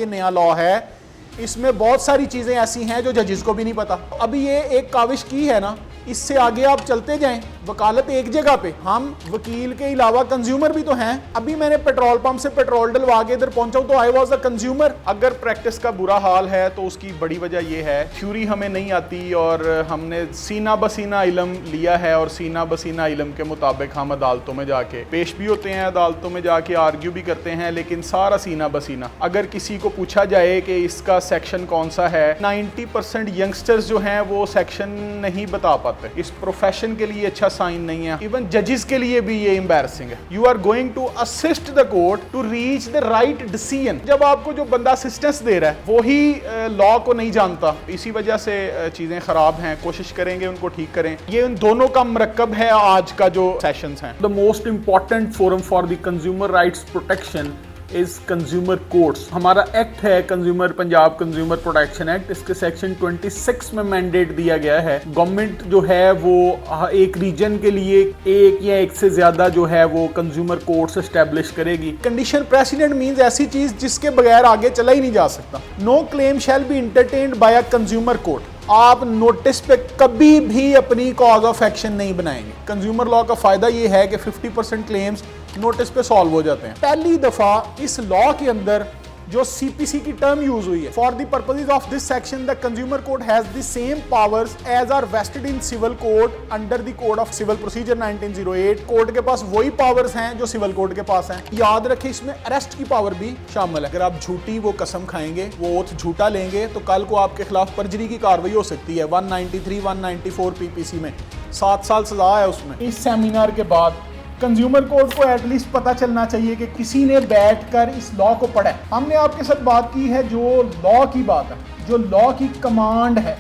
ये नया लॉ है, इसमें बहुत सारी चीज़ें ऐसी हैं जो जजेस को भी नहीं पता। अभी ये एक काविश की है ना, इससे आगे आप चलते जाएं, वकालत एक जगह पे, हम वकील के अलावा कंज्यूमर भी तो हैं। अभी मैंने पेट्रोल पंप से पेट्रोल डलवा के इधर पहुंचा हूं तो आई वाज अ कंज्यूमर। अगर प्रैक्टिस का बुरा हाल है तो उसकी बड़ी वजह यह है थ्योरी हमें नहीं आती और हमने सीना बसीना इल्म लिया है और सीना बसीना इल्म के मुताबिक हम अदालतों में जाके पेश भी होते हैं, अदालतों में जाके आर्ग्यू भी करते हैं, लेकिन सारा सीना बसीना। अगर किसी को पूछा जाए कि इसका सेक्शन कौन सा है, 90% यंगस्टर्स जो हैं वो सेक्शन नहीं बता पाते। इस प्रोफेशन के लिए अच्छा साइन नहीं है, इवन जजेस के लिए भी ये एम्बैरसिंग है। You are going to assist the court to reach the right decision, जब आपको जो बंदा असिस्टेंस दे रहा है वो ही लॉ को नहीं जानता। इसी वजह से चीजें खराब हैं, कोशिश करेंगे उनको ठीक करें। ये उन दोनों का मरकब है आज का जो सेशंस हैं। The most important forum for the consumer rights protection is consumer courts. हमारा एक्ट है consumer, Punjab consumer protection act, इसके सेक्शन 26 में मैंडेट दिया गया है गवर्नमेंट जो है वो एक रीजन के लिए एक या एक से ज्यादा जो है वो कंज्यूमर कोर्ट्स एस्टेब्लिश करेगी। कंडीशन प्रेसिडेंट मींस ऐसी चीज जिसके बगैर आगे चला ही नहीं जा सकता। No claim shall be entertained by a consumer court. आप नोटिस पे कभी भी अपनी कॉज ऑफ एक्शन नहीं बनाएंगे। कंज्यूमर लॉ का फायदा ये है कि 50% क्लेम्स नोटिस पे सॉल्व हो जाते हैं। पहली दफा इस लॉ के अंदर जो सीपीसी की टर्म यूज हुई है, for the purposes of this section the consumer court has the same powers as are vested in civil code under the code of civil procedure 1908। Court के पास वही पावर्स हैं जो सिविल कोड के पास हैं। याद रखें इसमें अरेस्ट की पावर भी शामिल है। अगर आप झूठी वो कसम खाएंगे, वो ओथ झूठा लेंगे, तो कल को आपके खिलाफ परजरी की कार्रवाई हो सकती है। 193 194 पीपीसी में 7 साल सजा है उसमें। इस सेमिनार के बाद कंज्यूमर कोर्ट को एटलीस्ट पता चलना चाहिए कि किसी ने बैठकर इस लॉ को पढ़ा है। हमने आपके साथ बात की है जो लॉ की बात है, जो लॉ की कमांड है,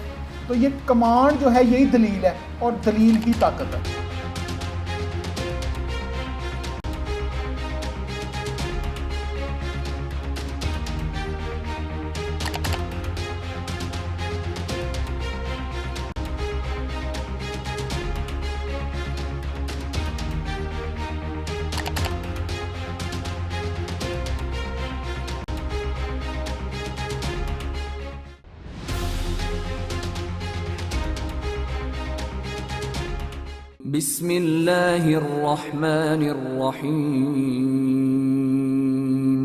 तो ये कमांड जो है यही दलील है और दलील ही ताकत है। बिस्मिल्लाहिर्रहमानिर्रहीम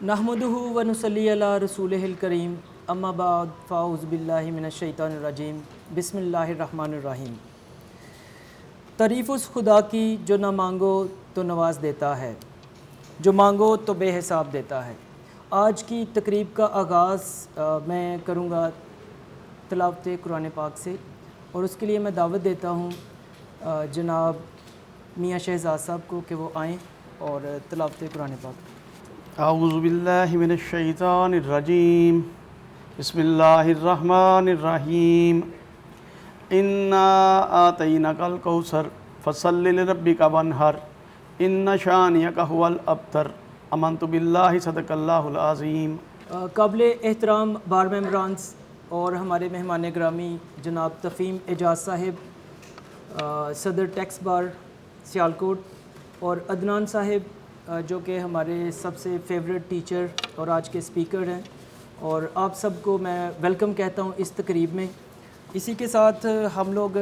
नहमदुहु व नुसल्ली अला रसूलिहिल करीम अम्मा बाद फ़ाऊज़ु बिल्लाहि मिनश शैतानिर रजीम बिस्मिल्लाहिर्रहमानिर्रहीम। तारीफ़ उस खुदा की जो ना मांगो तो नवाज़ देता है, जो मांगो तो बेहिसाब देता है। आज की तकरीब का आगाज़ मैं करूँगा तिलावत कुरान पाक से और उसके लिए मैं दावत देता हूँ जनाब मियाँ शहजाद साहब को कि वो आएँ और तिलावत कुरान पाक। आऊज़ु बिल्लाहि मिनश शैतानिर रजीम बिस्मिल्लाहिर्रहमानिर्रहीम इन्ना आतैनाकल कौसर फसल्लि लिरब्बिका वन्हर इन्ना शानियका हुवल अब्तर अमन्तु बिल्लाहि सदक़ल्लाहुल अज़ीम। काबिल एहतराम बार मेंबरान और हमारे मेहमान ग्रामी जनाब तफ़हीम एजाज साहिब, सदर टैक्स बार सियालकोट, और अदनान साहिब जो कि हमारे सबसे फेवरेट टीचर और आज के स्पीकर हैं, और आप सबको मैं वेलकम कहता हूं इस तकरीब में। इसी के साथ हम लोग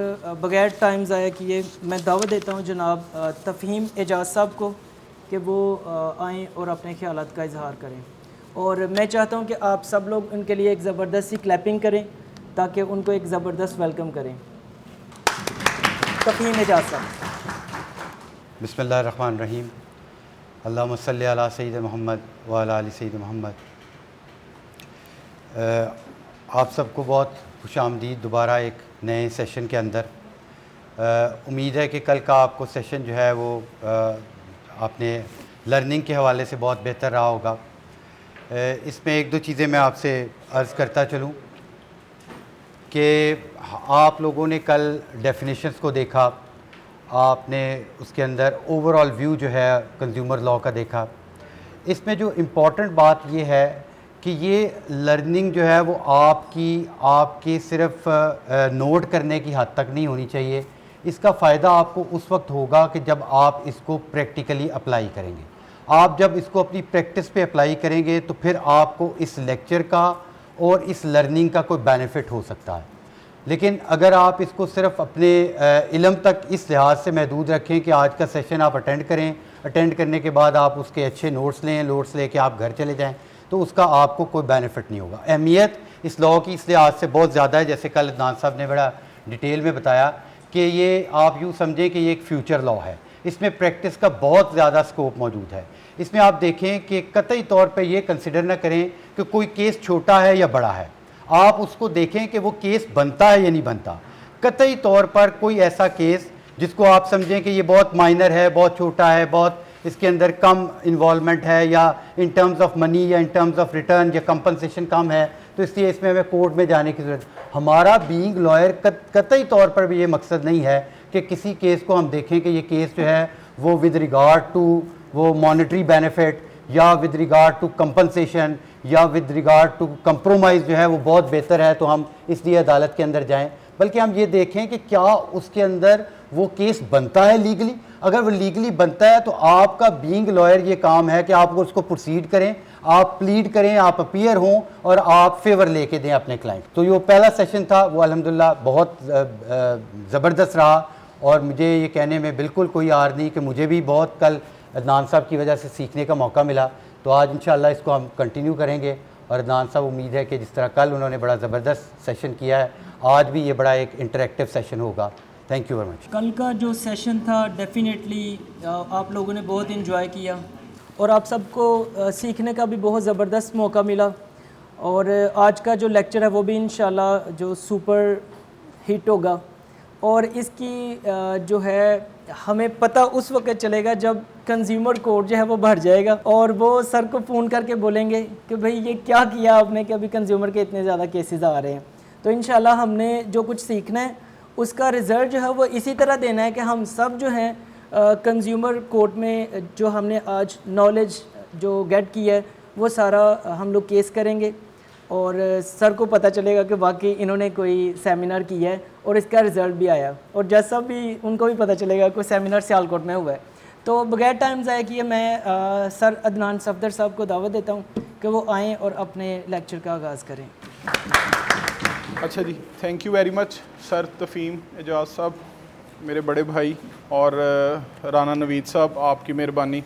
बग़ैर टाइम ज़ाया किए मैं दावत देता हूं जनाब तफ़हीम एजाज साहब को कि वो आएँ और अपने ख़यालात का इजहार करें। और मैं चाहता हूं कि आप सब लोग उनके लिए एक ज़बरदस्त सी क्लैपिंग करें ताकि उनको एक ज़बरदस्त वेलकम करें। तफ़हीम एजाज साहब। बिस्मिल्लाहिर्रहमानिर्रहीम अल्लाहुम्मा सल्लि अला सय्यिद मोहम्मद व अला आलि सय्यिद मोहम्मद। आप सबको बहुत खुशामदीद दोबारा एक नए सेशन के अंदर। उम्मीद है कि कल का आपको सेशन जो है वो आपने लर्निंग के हवाले से बहुत बेहतर रहा होगा। इसमें एक दो चीज़ें मैं आपसे अर्ज़ करता चलूँ कि आप लोगों ने कल डेफिनेशंस को देखा, आपने उसके अंदर ओवरऑल व्यू जो है कंज्यूमर लॉ का देखा। इसमें जो इम्पॉर्टेंट बात ये है कि ये लर्निंग जो है वो आपके सिर्फ नोट करने की हद तक नहीं होनी चाहिए। इसका फ़ायदा आपको उस वक्त होगा कि जब आप इसको प्रैक्टिकली अप्लाई करेंगे। आप जब इसको अपनी प्रैक्टिस पे अप्लाई करेंगे तो फिर आपको इस लेक्चर का और इस लर्निंग का कोई बेनिफिट हो सकता है। लेकिन अगर आप इसको सिर्फ अपने इल्म तक इस लिहाज से महदूद रखें कि आज का सेशन आप अटेंड करें, अटेंड करने के बाद आप उसके अच्छे नोट्स लें, नोट्स लेके आप घर चले जाएं, तो उसका आपको कोई बेनिफिट नहीं होगा। अहमियत इस लॉ की इस लिहाज से बहुत ज़्यादा है, जैसे कल अदनान साहब ने बड़ा डिटेल में बताया कि ये आप यूँ समझें कि ये एक फ्यूचर लॉ है, इसमें प्रैक्टिस का बहुत ज़्यादा स्कोप मौजूद है। इसमें आप देखें कि कतई तौर पे ये कंसिडर ना करें कि कोई केस छोटा है या बड़ा है, आप उसको देखें कि वो केस बनता है या नहीं बनता। कतई तौर पर कोई ऐसा केस जिसको आप समझें कि ये बहुत माइनर है, बहुत छोटा है, बहुत इसके अंदर कम इन्वॉल्वमेंट है, या इन टर्म्स ऑफ मनी या इन टर्म्स ऑफ रिटर्न या कंपनसेशन कम है, तो इसलिए इसमें हमें कोर्ट में जाने की ज़रूरत। हमारा बीइंग लॉयर कतई तौर पर भी ये मकसद नहीं है कि किसी केस को हम देखें कि ये केस जो है वो विद रिगार्ड टू वो मॉनेटरी बेनिफिट या विद रिगार्ड टू कंपनसेशन या विद रिगार्ड टू कंप्रोमाइज़ जो है वो बहुत बेहतर है तो हम इसलिए अदालत के अंदर जाएं, बल्कि हम ये देखें कि क्या उसके अंदर वो केस बनता है लीगली। अगर वो लीगली बनता है तो आपका बीइंग लॉयर ये काम है कि आप उसको प्रोसीड करें, आप प्लीड करें, आप अपीयर हों और आप फेवर लेके दें अपने क्लाइंट। तो ये पहला सेशन था वो अल्हम्दुलिल्लाह बहुत ज़बरदस्त रहा और मुझे ये कहने में बिल्कुल कोई आर नहीं कि मुझे भी बहुत कल अदनान साहब की वजह से सीखने का मौका मिला। तो आज इंशाअल्लाह इसको हम कंटिन्यू करेंगे और अदनान साहब उम्मीद है कि जिस तरह कल उन्होंने बड़ा ज़बरदस्त सेशन किया है, आज भी ये बड़ा एक इंटरेक्टिव सेशन होगा। Thank you very much. कल का जो सेशन था डेफिनेटली आप लोगों ने बहुत इन्जॉय किया और आप सबको सीखने का भी बहुत ज़बरदस्त मौका मिला। और आज का जो लेक्चर है वो भी इंशाल्लाह जो सुपर हिट होगा और इसकी जो है हमें पता उस वक्त चलेगा जब कंज्यूमर कोर्ट जो है वो भर जाएगा और वो सर को फ़ोन करके बोलेंगे कि भाई ये क्या किया आपने कि अभी कंज्यूमर के इतने ज़्यादा केसेस आ रहे हैं। तो इंशाल्लाह हमने जो कुछ सीखना है उसका रिज़ल्ट जो है वो इसी तरह देना है कि हम सब जो हैं कंज्यूमर कोर्ट में जो हमने आज नॉलेज जो गेट की है वो सारा हम लोग केस करेंगे और सर को पता चलेगा कि वाकई इन्होंने कोई सेमिनार किया है और इसका रिज़ल्ट भी आया और जैसा भी उनको भी पता चलेगा कोई सेमिनार सियालकोट में हुआ है। तो बगैर टाइम ज़ाया किए मैं सर अदनान सफदर साहब को दावत देता हूँ कि वो आएँ और अपने लेक्चर का आगाज़ करें। अच्छा जी, thank you very much sir Tafheem Ejaz sahab, मेरे बड़े भाई, और राना नवीद साहब, आपकी मेहरबानी।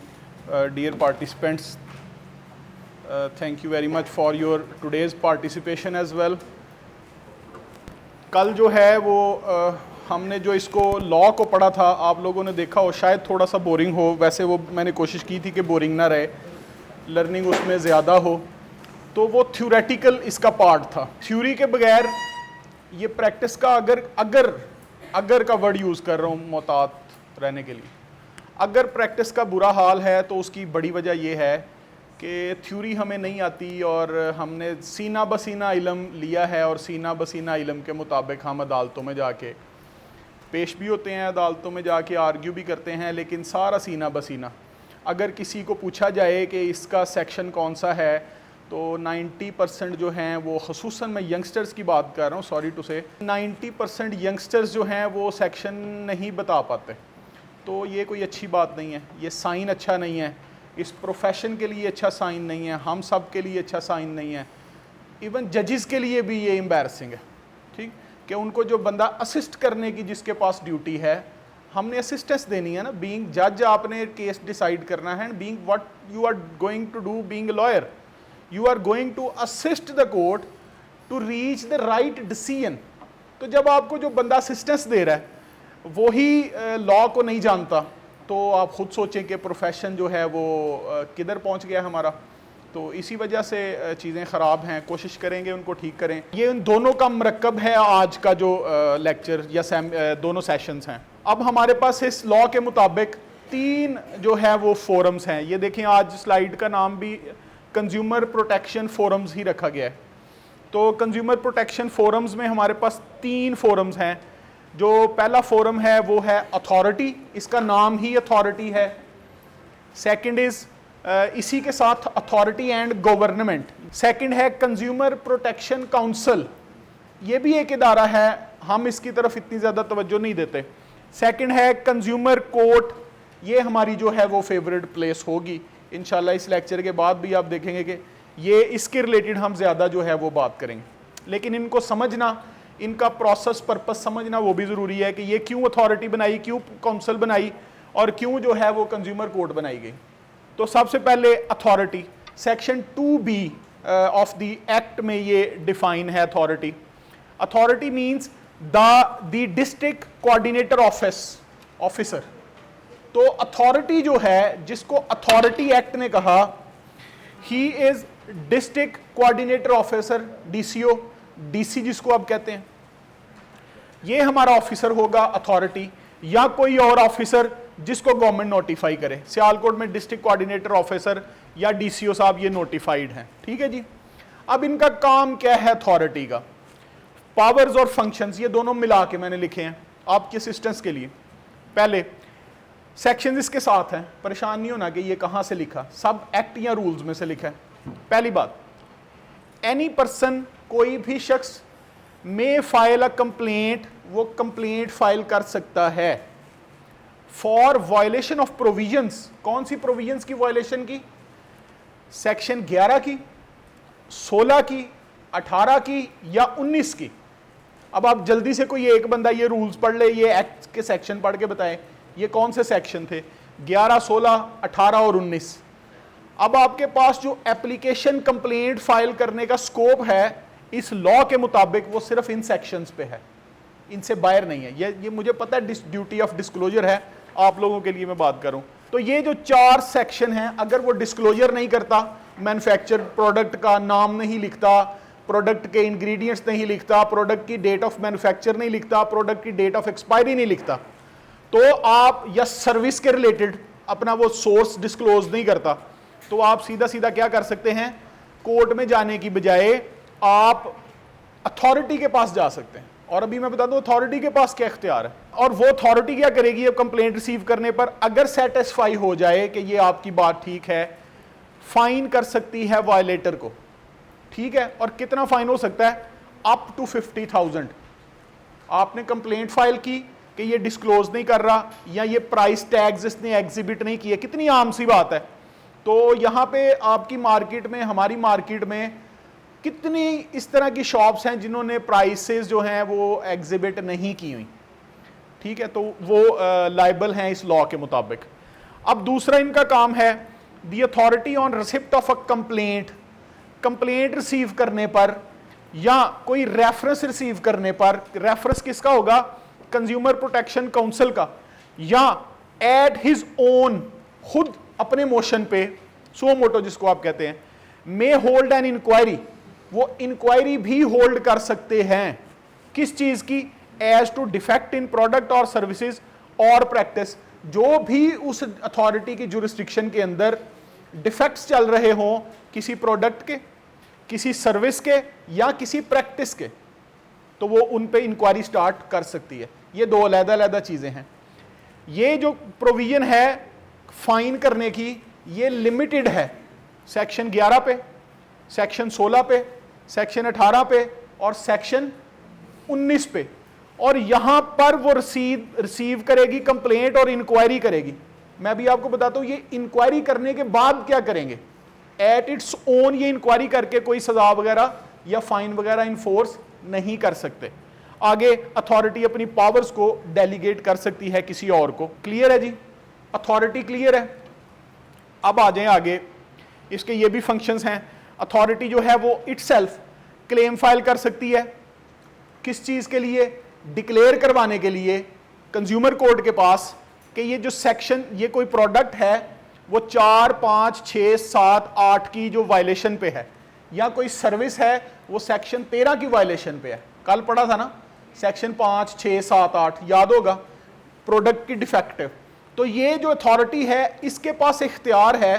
Dear participants, thank you very much for your today's participation as well. कल जो है वो हमने जो इसको लॉ को पढ़ा था, आप लोगों ने देखा हो, शायद थोड़ा सा बोरिंग हो, वैसे वो मैंने कोशिश की थी कि बोरिंग ना रहे, लर्निंग उसमें ज़्यादा हो। तो वो थ्योरेटिकल इसका पार्ट था। थ्योरी के बगैर ये प्रैक्टिस का अगर का वर्ड यूज़ कर रहा हूँ मोहतात रहने के लिए, अगर प्रैक्टिस का बुरा हाल है तो उसकी बड़ी वजह यह है कि थ्योरी हमें नहीं आती और हमने सीना बसीना इल्म लिया है और सीना बसीना इल्म के मुताबिक हम अदालतों में जाके पेश भी होते हैं, अदालतों में जाके आर्ग्यू भी करते हैं, लेकिन सारा सीना बसीना। अगर किसी को पूछा जाए कि इसका सेक्शन कौन सा है तो 90% जो हैं वो, ख़ुसूसन मैं यंगस्टर्स की बात कर रहा हूँ, सॉरी टू से, 90% यंगस्टर्स जो हैं वो सेक्शन नहीं बता पाते। तो ये कोई अच्छी बात नहीं है, ये साइन अच्छा नहीं है, इस प्रोफेशन के लिए अच्छा साइन नहीं है, हम सब के लिए अच्छा साइन नहीं है, इवन जजेस के लिए भी ये एम्बैरसिंग है, ठीक, कि उनको जो बंदा असिस्ट करने की जिसके पास ड्यूटी है, हमने असिस्टेंस देनी है ना। बीइंग जज आपने केस डिसाइड करना है, being what you are going to do being a lawyer, you are going to assist the court to reach the right decision। तो जब आपको जो बंदा असिस्टेंस दे रहा है वो ही लॉ को नहीं जानता तो आप खुद सोचें कि प्रोफेशन जो है वो किधर पहुंच गया हमारा। तो इसी वजह से चीज़ें ख़राब हैं, कोशिश करेंगे उनको ठीक करें। ये इन दोनों का मरकब है आज का जो लेक्चर या दोनों सेशंस हैं। अब हमारे पास इस लॉ के मुताबिक 3 जो है वो फोरम्स हैं। ये देखें, आज स्लाइड का नाम भी कंज्यूमर प्रोटेक्शन फोरम्स ही रखा गया है। तो कंज्यूमर प्रोटेक्शन फोरम्स में हमारे पास 3 फोरम्स हैं। जो पहला फोरम है वो है अथॉरिटी, इसका नाम ही अथॉरिटी है। सेकंड इज इसी के साथ अथॉरिटी एंड गवर्नमेंट। सेकंड है कंज्यूमर प्रोटेक्शन काउंसिल, ये भी एक इदारा है, हम इसकी तरफ इतनी ज़्यादा तवज्जो नहीं देते। सेकंड है कंज्यूमर कोर्ट, ये हमारी जो है वो फेवरेट प्लेस होगी, इंशाल्लाह इस लेक्चर के बाद भी आप देखेंगे कि ये इसके रिलेटेड हम ज़्यादा जो है वो बात करेंगे, लेकिन इनको समझना, इनका प्रोसेस पर्पस समझना वो भी ज़रूरी है कि ये क्यों अथॉरिटी बनाई, क्यों काउंसिल बनाई और क्यों जो है वो कंज्यूमर कोर्ट बनाई गई। तो सबसे पहले authority, section 2B of the act में ये डिफाइन है authority. Authority means the district coordinator officer. तो अथॉरिटी जो है, जिसको अथॉरिटी एक्ट ने कहा, he is district coordinator officer, DCO, DC जिसको आप कहते हैं, ये हमारा ऑफिसर होगा अथॉरिटी, या कोई और ऑफिसर जिसको गवर्नमेंट नोटिफाई करे। सियालकोट में डिस्ट्रिक्ट कोऑर्डिनेटर ऑफिसर या डीसीओ साहब ये नोटिफाइड हैं, ठीक है जी। अब इनका काम क्या है अथॉरिटी का, पावर्स और फंक्शंस, ये दोनों मिला के मैंने लिखे हैं आपके असिस्टेंस के लिए। पहले सेक्शन इसके साथ हैं, परेशान नहीं होना कि ये कहाँ से लिखा, सब एक्ट या रूल्स में से लिखा है। पहली बात, एनी पर्सन, कोई भी शख्स, मे फाइल अ कंप्लेंट, वो कंप्लेंट फाइल कर सकता है फॉर वायलेशन ऑफ प्रोविजंस। कौन सी प्रोविजंस की वायलेशन की? सेक्शन 11 की, 16 की, 18 की या 19 की। अब आप जल्दी से कोई एक बंदा ये रूल्स पढ़ ले, ये एक्ट के सेक्शन पढ़ के बताएं ये कौन से सेक्शन थे, 11, 16, 18 और 19। अब आपके पास जो एप्लीकेशन कंप्लेंट फाइल करने का स्कोप है इस लॉ के मुताबिक, वो सिर्फ इन सेक्शंस पे है, इनसे बाहर नहीं है। ये मुझे पता है ड्यूटी ऑफ डिस्क्लोजर है, आप लोगों के लिए मैं बात करूं तो ये जो 4 सेक्शन हैं, अगर वो डिस्क्लोजर नहीं करता, मैन्युफैक्चर प्रोडक्ट का नाम नहीं लिखता, प्रोडक्ट के इंग्रेडिएंट्स नहीं लिखता, प्रोडक्ट की डेट ऑफ मैन्युफैक्चर नहीं लिखता, प्रोडक्ट की डेट ऑफ एक्सपायरी नहीं लिखता, तो आप, या सर्विस के रिलेटेड अपना वो सोर्स डिस्क्लोज नहीं करता, तो आप सीधा सीधा क्या कर सकते हैं, कोर्ट में जाने की बजाय आप अथॉरिटी के पास जा सकते हैं। और अभी मैं बता दूं अथॉरिटी के पास क्या इख्तियार है, और वो अथॉरिटी क्या करेगी अब कंप्लेंट रिसीव करने पर, अगर सेटिस्फाई हो जाए कि ये आपकी बात ठीक है, फाइन कर सकती है वायलेटर को, ठीक है। और कितना फाइन हो सकता है? Up to 50,000। आपने कंप्लेंट फाइल की कि ये डिस्क्लोज नहीं कर रहा, या ये प्राइस टैग्स इसने एग्जिबिट नहीं किए, कितनी आम सी बात है। तो यहाँ पे आपकी मार्केट में, हमारी मार्केट में कितनी इस तरह की शॉप्स हैं जिन्होंने प्राइसेस जो हैं वो एग्जिबिट नहीं की हुई, ठीक है, तो वो लाइबल हैं इस लॉ के मुताबिक। अब दूसरा इनका काम है, the authority on receipt of a complaint, complaint receive करने पर या कोई रेफरेंस रिसीव करने पर, रेफरेंस किसका होगा? कंज्यूमर प्रोटेक्शन काउंसिल का, या एट हिज ओन, खुद अपने मोशन पे, सो मोटो जिसको आप कहते हैं, मे होल्ड एन इंक्वायरी, वो इंक्वायरी भी होल्ड कर सकते हैं। किस चीज की? As to defect in product और सर्विसेज और प्रैक्टिस, जो भी उस अथॉरिटी की जुरिस्डिक्शन के अंदर डिफेक्ट्स चल रहे हों, किसी प्रोडक्ट के, किसी सर्विस के या किसी प्रैक्टिस के, तो वो उन पे इंक्वायरी स्टार्ट कर सकती है। ये 2 अलग-अलग चीजें हैं। ये जो प्रोविजन है फाइन करने की, ये लिमिटेड है सेक्शन 11 पे, सेक्शन 16 पे, सेक्शन 18 पे और सेक्शन 19 पे। और यहां पर वो रिसीव करेगी कंप्लेंट और इंक्वायरी करेगी। मैं भी आपको बताता हूं ये इंक्वायरी करने के बाद क्या करेंगे, एट इट्स ओन ये इंक्वायरी करके कोई सजा वगैरह या फाइन वगैरह इन्फोर्स नहीं कर सकते। आगे अथॉरिटी अपनी पावर्स को डेलीगेट कर सकती है किसी और को। क्लियर है जी, अथॉरिटी क्लियर है। अब आ जाएं आगे, इसके ये भी फंक्शंस हैं। अथॉरिटी जो है वो इटसेल्फ क्लेम फाइल कर सकती है, किस चीज के लिए? डिक्लेयर करवाने के लिए कंज्यूमर कोर्ट के पास कि ये जो सेक्शन, ये कोई प्रोडक्ट है वो 4, 5, 6, 7, 8 की जो वायलेशन पे है, या कोई सर्विस है वो सेक्शन 13 की वायलेशन पे है। कल पढ़ा था ना, सेक्शन 5, 6, 7, 8 याद होगा, प्रोडक्ट की डिफेक्टिव। तो ये जो अथॉरिटी है इसके पास इख्तियार है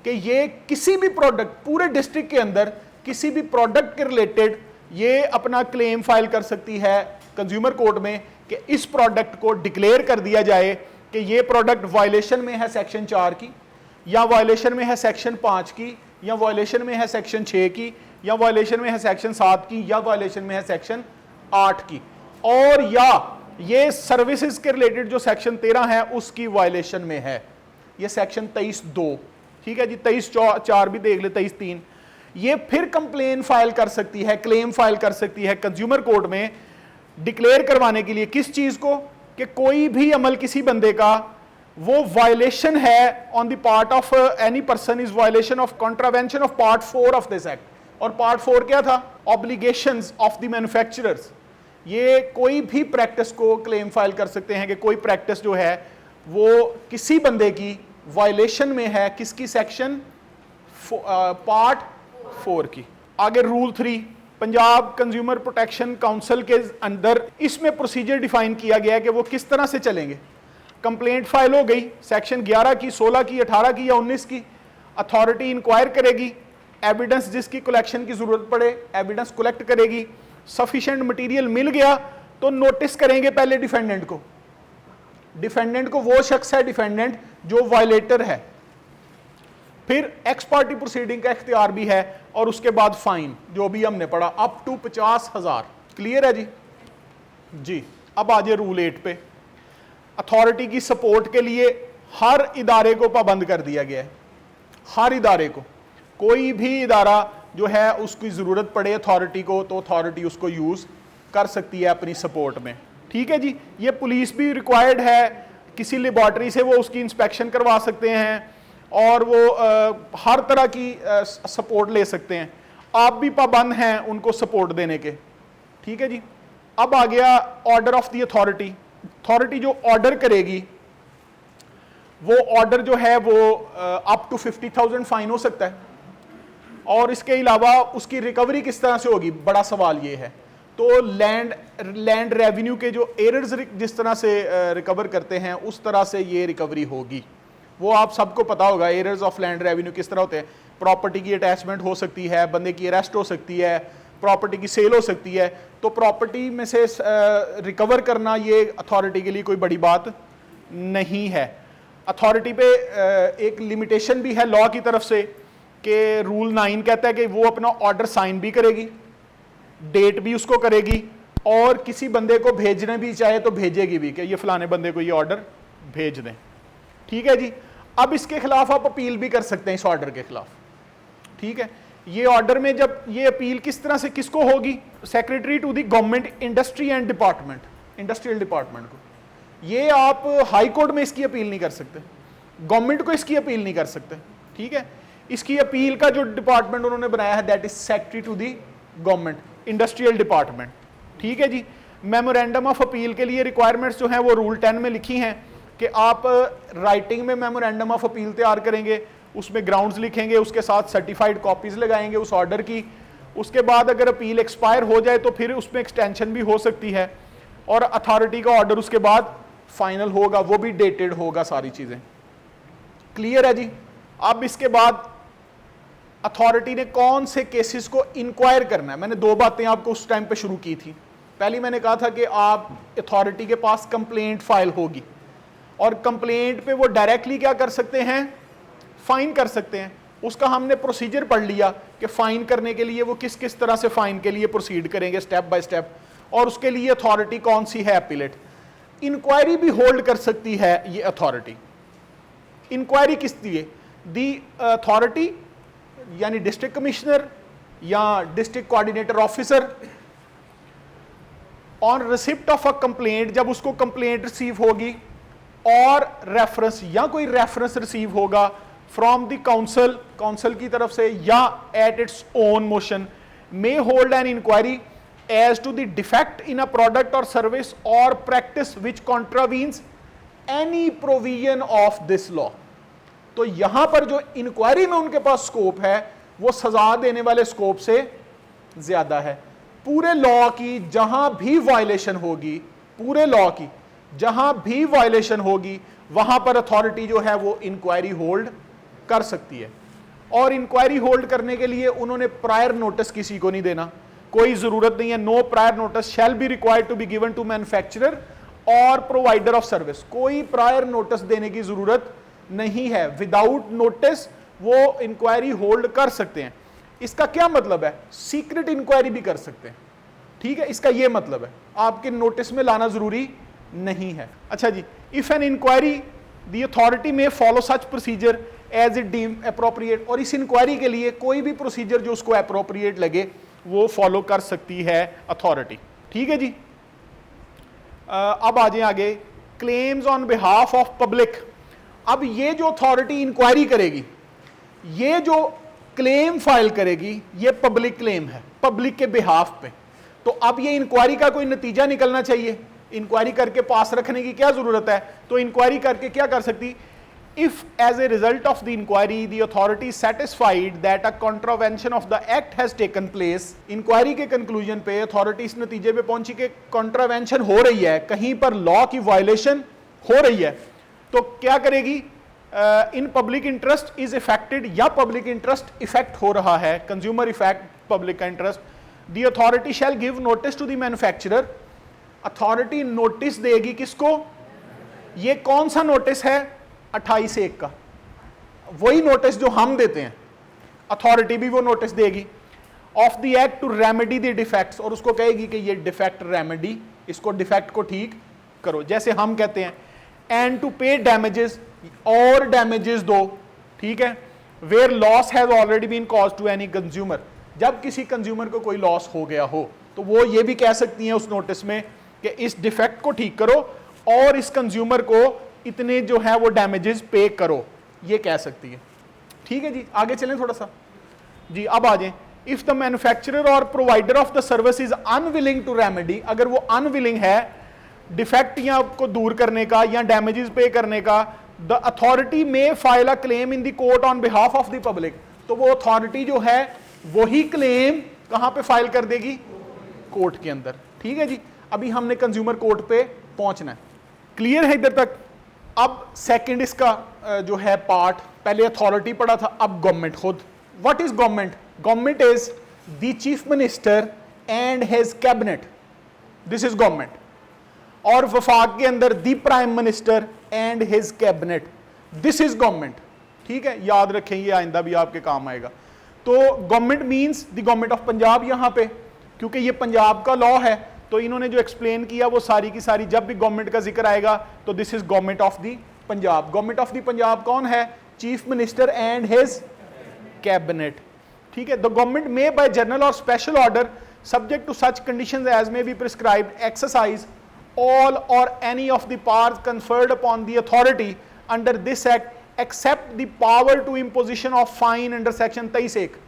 कि ये किसी भी प्रोडक्ट, पूरे डिस्ट्रिक्ट के अंदर किसी भी प्रोडक्ट के रिलेटेड ये अपना क्लेम फाइल कर सकती है कंज्यूमर कोर्ट में कि इस प्रोडक्ट को डिक्लेयर कर दिया जाए कि ये प्रोडक्ट वायलेशन में है सेक्शन 4 की, या वायलेशन में है सेक्शन 5 की, या वायलेशन में है सेक्शन 6 की, या वायलेशन में है सेक्शन 7 की, या वायलेशन में है सेक्शन 8 की, और या ये सर्विसेज के रिलेटेड जो सेक्शन 13 है उसकी वायलेशन में है। ये सेक्शन 23(2) ठीक है जी, 23/4 भी देख ले, 23/3। ये फिर कंप्लेन फाइल कर सकती है, क्लेम फाइल कर सकती है कंज्यूमर कोर्ट में डिक्लेयर करवाने के लिए किस चीज को, कि कोई भी अमल किसी बंदे का वो वायलेशन है on the part of any person is violation of contravention of part 4 of this act. और पार्ट 4 क्या था? Obligations of the manufacturers. ये कोई भी प्रैक्टिस को क्लेम फाइल कर सकते हैं कि कोई प्रैक्टिस जो है वो किसी बंदे की वायलेशन में है, किसकी? सेक्शन पार्ट 4 की। आगे rule 3 Punjab consumer protection council के अंदर इसमें प्रोसीजर डिफाइन किया गया है कि वो किस तरह से चलेंगे। कंप्लेंट फाइल हो गई सेक्शन 11 की, 16 की, 18 की या 19 की। अथॉरिटी इंक्वायर करेगी, एविडेंस जिसकी कलेक्शन की जरूरत पड़े एविडेंस कलेक्ट करेगी। सफिशिएंट मटेरियल मिल गया तो नोटिस करेंगे पहले डिफेंडेंट को। डिफेंडेंट को वो शख्स है डिफेंडेंट जो वायलेटर है। फिर एक्स पार्टी प्रोसीडिंग का इख्तियार भी है और उसके बाद फाइन जो भी हमने पढ़ा अप टू 50,000। क्लियर है जी? जी। अब आ जाए रूल 8 पे। अथॉरिटी की सपोर्ट के लिए हर इदारे को पाबंद कर दिया गया है। हर इदारे को, कोई भी इदारा जो है उसकी ज़रूरत पड़े अथॉरिटी को तो अथॉरिटी उसको यूज़ कर सकती है अपनी सपोर्ट में। ठीक है जी। ये पुलिस भी रिक्वायर्ड है, किसी लेबॉर्ट्री से वो उसकी इंस्पेक्शन करवा सकते हैं और वो हर तरह की सपोर्ट ले सकते हैं। आप भी पाबंद हैं उनको सपोर्ट देने के। ठीक है जी। अब आ गया order of the authority. Authority जो ऑर्डर करेगी वो ऑर्डर जो है वो अप टू 50,000 फाइन हो सकता है। और इसके अलावा उसकी रिकवरी किस तरह से होगी, बड़ा सवाल ये है। तो लैंड रेवेन्यू के जो एरर्स जिस तरह से रिकवर करते हैं उस तरह से ये रिकवरी होगी। वो आप सबको पता होगा एरर्स ऑफ लैंड रेवेन्यू किस तरह होते हैं। प्रॉपर्टी की अटैचमेंट हो सकती है, बंदे की अरेस्ट हो सकती है, प्रॉपर्टी की सेल हो सकती है। तो प्रॉपर्टी में से रिकवर करना ये अथॉरिटी के लिए कोई बड़ी बात नहीं है। अथॉरिटी पे एक लिमिटेशन भी है लॉ की तरफ से कि रूल 9 कहता है कि वो अपना ऑर्डर साइन भी करेगी, डेट भी उसको करेगी और किसी बंदे को भेजने भी चाहे तो भेजेगी भी कि ये फलाने बंदे को ये ऑर्डर भेज दें। ठीक है जी। अब इसके खिलाफ आप अपील भी कर सकते हैं इस ऑर्डर के खिलाफ। ठीक है। ये ऑर्डर में जब ये अपील किस तरह से किसको होगी? Secretary to the government industry and department, industrial department को। ये आप हाई कोर्ट में इसकी अपील नहीं कर सकते, गवर्नमेंट को इसकी अपील नहीं कर सकते। ठीक है। इसकी अपील का जो डिपार्टमेंट उन्होंने बनाया है that is secretary to the government industrial department. ठीक है जी। मेमोरेंडम ऑफ अपील के लिए रिक्वायरमेंट्स जो हैं वो रूल 10 में लिखी हैं कि आप राइटिंग में मेमोरेंडम ऑफ अपील तैयार करेंगे, उसमें ग्राउंड्स लिखेंगे, उसके साथ सर्टिफाइड कॉपीज लगाएंगे उस ऑर्डर की। उसके बाद अगर अपील एक्सपायर हो जाए तो फिर उसमें एक्सटेंशन भी हो सकती है और अथॉरिटी का ऑर्डर उसके बाद फाइनल होगा, वो भी डेटेड होगा, सारी चीजें क्लियर है जी। अब इसके बाद अथॉरिटी ने कौन से केसेस को इंक्वायर करना है। मैंने दो बातें आपको उस टाइम पे शुरू की थी। पहली मैंने कहा था कि आप अथॉरिटी के पास कंप्लेंट फाइल होगी और कंप्लेंट पे वो डायरेक्टली क्या कर सकते हैं, फाइन कर सकते हैं। उसका हमने प्रोसीजर पढ़ लिया कि फाइन करने के लिए वो किस किस तरह से फाइन के लिए प्रोसीड करेंगे स्टेप बाय स्टेप, और उसके लिए अथॉरिटी कौन सी है अपीलेट। इंक्वायरी भी होल्ड कर सकती है ये अथॉरिटी। इंक्वायरी किस लिए? दी अथॉरिटी यानी डिस्ट्रिक्ट कमिश्नर या district coordinator officer on receipt of a complaint, जब उसको कंप्लेंट रिसीव होगी और रेफरेंस या कोई रेफरेंस रिसीव होगा फ्रॉम द काउंसिल, काउंसिल की तरफ से या at its own motion, may hold an inquiry as to the defect in a product और सर्विस और practice which contravenes any provision of this law. तो यहां पर जो इंक्वायरी में उनके पास स्कोप है वो सजा देने वाले स्कोप से ज्यादा है। पूरे लॉ की जहां भी वायलेशन होगी, पूरे लॉ की जहां भी वायलेशन होगी वहां पर अथॉरिटी जो है वो इंक्वायरी होल्ड कर सकती है। और इंक्वायरी होल्ड करने के लिए उन्होंने प्रायर नोटिस किसी को नहीं देना, कोई जरूरत नहीं है। No prior notice shall be required to be given to manufacturer और प्रोवाइडर ऑफ सर्विस। कोई प्रायर नोटिस देने की जरूरत नहीं है। विदाउट नोटिस वो इंक्वायरी होल्ड कर सकते हैं। इसका क्या मतलब है? सीक्रेट इंक्वायरी भी कर सकते हैं। ठीक है, इसका ये मतलब है, आपके नोटिस में लाना जरूरी नहीं है। अच्छा जी, if an inquiry the authority may follow such procedure as it deem appropriate, और इस इंक्वायरी के लिए कोई भी प्रोसीजर जो उसको अप्रोप्रिएट लगे वो फॉलो कर सकती है अथॉरिटी। ठीक है जी। अब आ जाए आगे, claims on behalf of public. अब ये जो अथॉरिटी इंक्वायरी करेगी, ये जो क्लेम फाइल करेगी, ये पब्लिक क्लेम है, पब्लिक के बिहाफ पे। तो अब ये इंक्वायरी का कोई नतीजा निकलना चाहिए, इंक्वायरी करके पास रखने की क्या जरूरत है? तो इंक्वायरी करके क्या कर सकती, if as a result of the inquiry the authority satisfied that a contravention of the act has taken place. Inquiry के कंक्लूजन पे अथॉरिटी इस नतीजे पे पहुंची कि कॉन्ट्रावेंशन हो रही है, कहीं पर लॉ की वायलेशन हो रही है, तो क्या करेगी? In public interest is affected, या पब्लिक इंटरेस्ट इफेक्ट हो रहा है, कंज्यूमर इफेक्ट पब्लिक का interest, the authority shall give notice to the manufacturer. Authority notice देगी किसको? ये कौन सा नोटिस है? 28(1) का, वही नोटिस जो हम देते हैं, अथॉरिटी भी वो नोटिस देगी of the act to remedy the defects, और उसको कहेगी कि ये डिफेक्ट रेमेडी, इसको डिफेक्ट को ठीक करो, जैसे हम कहते हैं, एंड टू पे डैमेजेस, और डैमेजेस दो। ठीक है, where loss has already been cause to any consumer, जब किसी कंज्यूमर को कोई लॉस हो गया हो तो वो ये भी कह सकती हैं उस नोटिस में कि इस डिफेक्ट को ठीक करो और इस कंज्यूमर को इतने जो है वो डैमेजेस पे करो, ये कह सकती है। ठीक है जी, आगे चलें थोड़ा सा जी। अब आ जाए, इफ द मैन्युफैक्चरर और provider of the service is unwilling to remedy, अगर वो अनविलिंग है डिफेक्ट या को दूर करने का या डैमेजेस पे करने का, the authority may file a claim in the court on behalf of the public. तो वो अथॉरिटी जो है वही क्लेम कहां पे फाइल कर देगी? कोर्ट के अंदर। ठीक है जी, अभी हमने कंज्यूमर कोर्ट पे पहुंचना है। क्लियर है इधर तक? अब सेकंड इसका जो है पार्ट, पहले अथॉरिटी पढ़ा था, अब गवर्नमेंट खुद। What is government? Government is the chief minister and his cabinet, this is government. और वफाक के अंदर the prime minister and his cabinet, this is government. ठीक है, याद रखें, ये आइंदा भी आपके काम आएगा। तो government means the government of Punjab यहां पे, क्योंकि ये पंजाब का लॉ है, तो इन्होंने जो एक्सप्लेन किया वो सारी की सारी, जब भी गवर्नमेंट का जिक्र आएगा तो this is government of the Punjab. Government of the Punjab कौन है? Chief minister and his cabinet. ठीक है, the government may by general और special order subject to such conditions as may be prescribed exercise all or any of the powers conferred upon the authority under this act except the power to imposition of fine under section 23(1).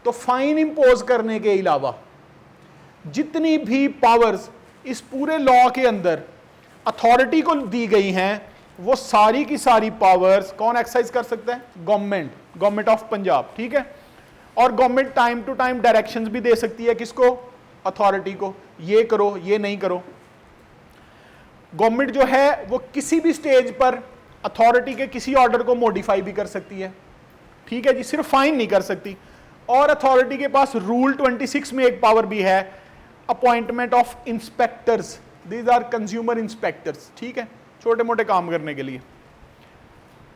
तो fine impose करने के अलावा जितनी भी powers इस पूरे law के अंदर अथॉरिटी को दी गई हैं, वो सारी की सारी पावर्स कौन एक्सरसाइज कर सकता है? Government, government of Punjab. ठीक है, और government time to time directions भी दे सकती है किसको? अथॉरिटी को, ये करो, ये नहीं करो। गवर्नमेंट जो है वो किसी भी स्टेज पर अथॉरिटी के किसी ऑर्डर को मॉडिफाई भी कर सकती है। ठीक है जी, सिर्फ फाइन नहीं कर सकती। और अथॉरिटी के पास रूल 26 में एक पावर भी है, appointment of inspectors, these are consumer inspectors. ठीक है, छोटे मोटे काम करने के लिए।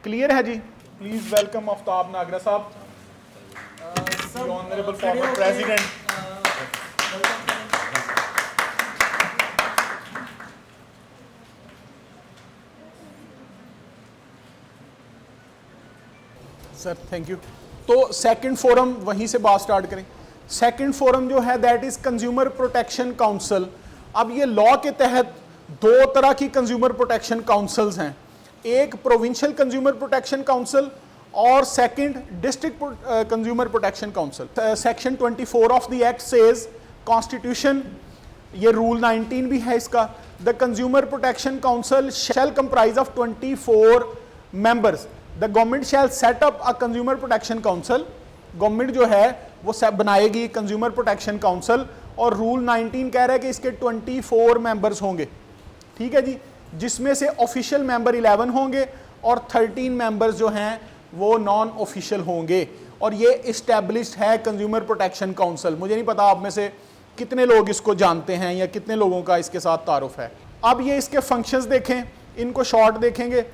क्लियर है जी? प्लीज वेलकम आफ्ताब नागरा साहब, honourable former president. Sir thank you. तो सेकंड फोरम वहीं से बात स्टार्ट करें। सेकंड फोरम जो है that is consumer protection council. अब ये लॉ के तहत दो तरह की कंज्यूमर प्रोटेक्शन काउंसिल्स हैं, एक प्रोविंशियल कंज्यूमर प्रोटेक्शन काउंसिल और second district consumer protection council. Section 24 of the act says constitution, ये रूल 19 भी है इसका, the consumer protection council shall comprise of 24 members. The government shall set up a consumer protection council. Government जो है वो बनाएगी consumer protection council, और rule 19 कह रहा है कि इसके 24 मेंबर्स होंगे। ठीक है जी, जिसमें से ऑफिशियल मेंबर 11 होंगे और 13 मेंबर्स जो हैं वो नॉन ऑफिशियल होंगे। और ये इस्टेब्लिश्ड है कंज्यूमर प्रोटेक्शन काउंसिल। मुझे नहीं पता आप में से कितने लोग इसको जानते हैं या कितने लोगों का इसके साथ तारुफ है। अब ये इसके फंक्शंस देखें, इनको शॉर्ट देखेंगे।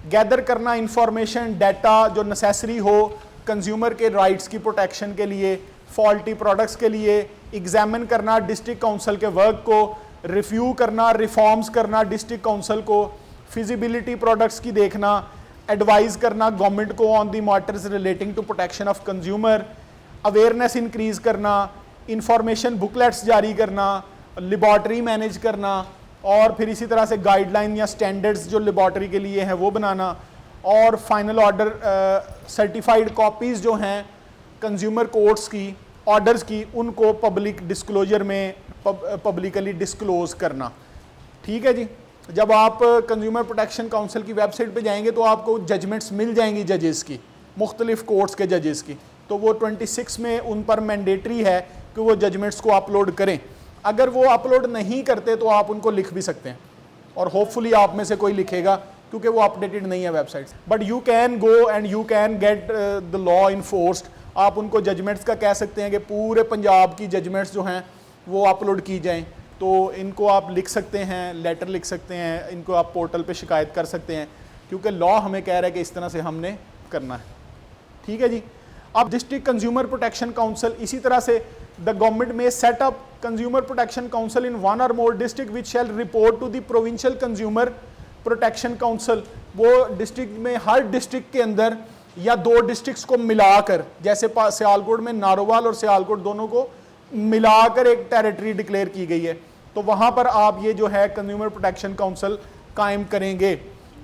गैदर करना इंफॉर्मेशन, डाटा जो नेसेसरी हो कंज्यूमर के राइट्स की प्रोटेक्शन के लिए, फॉल्टी प्रोडक्ट्स के लिए, एग्जामिन करना डिस्ट्रिक्ट काउंसिल के वर्क को, रिव्यू करना, रिफॉर्म्स करना डिस्ट्रिक्ट काउंसिल को, फिजिबिलिटी प्रोडक्ट्स की देखना, एडवाइज करना गवर्नमेंट को on the matters relating to protection of consumer, awareness increase करना, इंफॉर्मेशन बुकलेट्स जारी करना, लेबॉर्ट्री मैनेज करना, और फिर इसी तरह से गाइडलाइन या स्टैंडर्ड्स जो लेबॉर्ट्री के लिए हैं वो बनाना, और फाइनल ऑर्डर सर्टिफाइड कॉपीज़ जो हैं कंज्यूमर कोर्ट्स की ऑर्डर्स की, उनको पब्लिक डिस्क्लोजर में पब्लिकली डिस्क्लोज करना। ठीक है जी। जब आप कंज्यूमर प्रोटेक्शन काउंसिल की वेबसाइट पे जाएंगे तो आपको जजमेंट्स मिल जाएंगी जजेस की, मुख्तलिफ कोर्ट्स के जजेस की, तो वो 26 में उन पर मैंडेटरी है कि वो जजमेंट्स को अपलोड करें। अगर वो अपलोड नहीं करते तो आप उनको लिख भी सकते हैं, और होपफुली आप में से कोई लिखेगा क्योंकि वो अपडेटेड नहीं है websites. But you can go and you can get the law enforced. आप उनको जजमेंट्स का कह सकते हैं कि पूरे पंजाब की जजमेंट्स जो हैं वो अपलोड की जाएं, तो इनको आप लिख सकते हैं, लेटर लिख सकते हैं, इनको आप पोर्टल पे शिकायत कर सकते हैं, क्योंकि लॉ हमें कह रहा है कि इस तरह से हमने करना है। ठीक है जी। अब डिस्ट्रिक्ट कंज्यूमर प्रोटेक्शन काउंसिल, इसी तरह से the government may set up consumer protection council in one और more district which shall report to the provincial consumer protection council. वो डिस्ट्रिक्ट में, हर डिस्ट्रिक्ट के अंदर या 2 डिस्ट्रिक्ट्स को मिलाकर, जैसे सियालकोट में नारोवाल और सियालकोट दोनों को मिलाकर एक टेरिटरी डिक्लेयर की गई है, तो वहाँ पर आप ये जो है कंज्यूमर प्रोटेक्शन काउंसिल कायम करेंगे।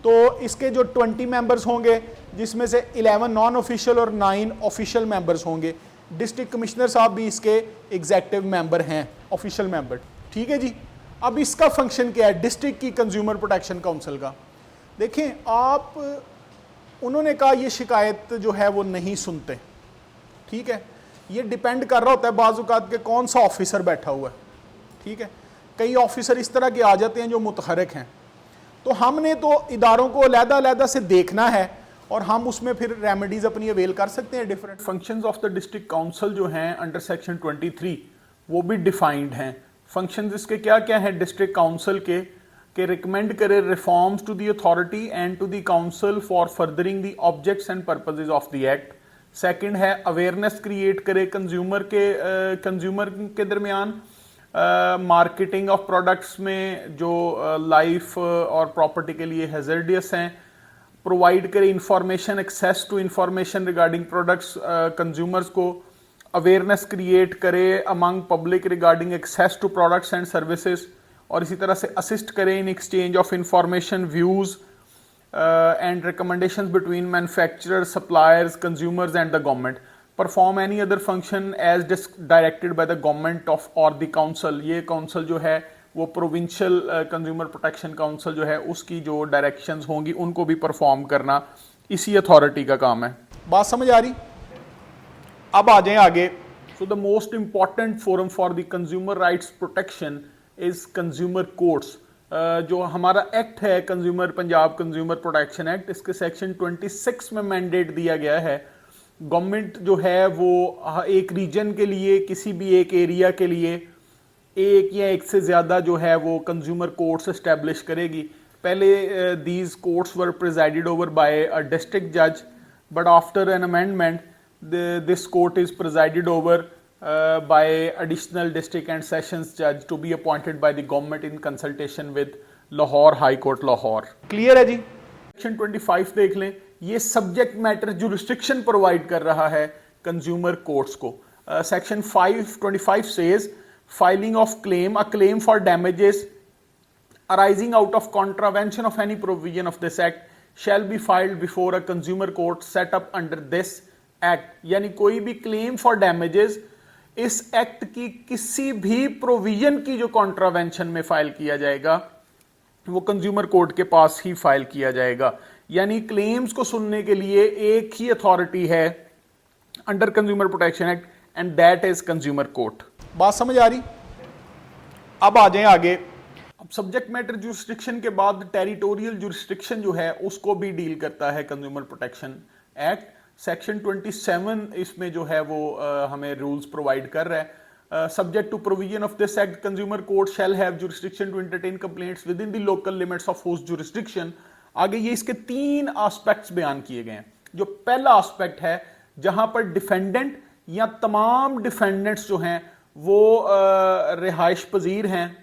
तो इसके जो 20 मेंबर्स होंगे, जिसमें से 11 नॉन ऑफिशियल और 9 ऑफिशियल मेंबर्स होंगे। डिस्ट्रिक्ट कमिश्नर साहब भी इसके एग्जेक्टिव मेंबर हैं, ऑफिशियल मेंबर। ठीक है जी। अब इसका फंक्शन क्या है डिस्ट्रिक्ट की कंज्यूमर प्रोटेक्शन काउंसिल का? देखें आप, उन्होंने कहा ये शिकायत जो है वो नहीं सुनते। ठीक है, ये डिपेंड कर रहा होता है बाज़ औक़ात के कौन सा ऑफिसर बैठा हुआ है। ठीक है, कई ऑफिसर इस तरह के आ जाते हैं जो मुतहरक हैं, तो हमने तो इदारों को अलग-अलग से देखना है और हम उसमें फिर रेमेडीज अपनी अवेल कर सकते हैं। Different functions of the district council जो हैं अंडर सेक्शन 23 वो भी डिफाइंड हैं। फंक्शंस इसके क्या क्या हैं डिस्ट्रिक्ट काउंसिल के रिकमेंड करे reforms to the authority and to the council for furthering the objects and purposes of the act. Second है अवेयरनेस क्रिएट करे कंज्यूमर के दरमियान मार्केटिंग ऑफ प्रोडक्ट्स में जो लाइफ और प्रॉपर्टी के लिए हैजर्डियस हैं। प्रोवाइड करे information, access to information regarding products consumers को। अवेयरनेस क्रिएट करे among public regarding access to products and services, और इसी तरह से असिस्ट करें in exchange of information, views and recommendations between manufacturers, suppliers, consumers and the government. Perform any other function as directed by the government of और the council. ये council जो है वो प्रोविंशियल कंज्यूमर प्रोटेक्शन काउंसिल जो है उसकी जो directions होंगी उनको भी परफॉर्म करना इसी अथॉरिटी का काम है। बात समझ आ रही? अब आ जाएं आगे। So the most important forum for the consumer rights protection is consumer courts. जो हमारा एक्ट है consumer, Punjab consumer protection act, इसके सेक्शन 26 में मैंडेट दिया गया है गवर्नमेंट जो है वो एक रीजन के लिए, किसी भी एक एरिया के लिए एक या एक से ज़्यादा जो है वो कंज्यूमर कोर्ट्स एस्टेब्लिश करेगी। पहले these courts were presided over by a district जज, but after an amendment this court is presided over by additional district and sessions judge to be appointed by the government in consultation with Lahore High Court Lahore। Clear है जी? Section 25 देख लें, ये subject matter jurisdiction provide कर रहा है consumer courts को। Section 525 says filing of claim, a claim for damages arising out of contravention of any provision of this act shall be filed before a consumer court set up under this act। यानी कोई भी claim for damages इस act की किसी भी provision की जो contravention में फाइल किया जाएगा वो कंज्यूमर कोर्ट के पास ही फाइल किया जाएगा। यानी क्लेम्स को सुनने के लिए एक ही अथॉरिटी है under consumer protection act and that is consumer court. बात समझ आ रही? अब आ जाएं आगे। अब सब्जेक्ट मैटर जुरिस्डिक्शन के बाद टेरिटोरियल जुरिस्डिक्शन जो है उसको भी डील करता है कंज्यूमर प्रोटेक्शन एक्ट। सेक्शन 27 इसमें जो है वो हमें रूल्स प्रोवाइड कर रहा है। Subject to provision of this act consumer court shall have jurisdiction to entertain complaints within the local limits of host jurisdiction. आगे ये इसके 3 एस्पेक्ट्स बयान किए गए हैं। जो पहला एस्पेक्ट है जहां पर डिफेंडेंट या तमाम डिफेंडेंट्स जो हैं वो रिहाइश पजीर हैं,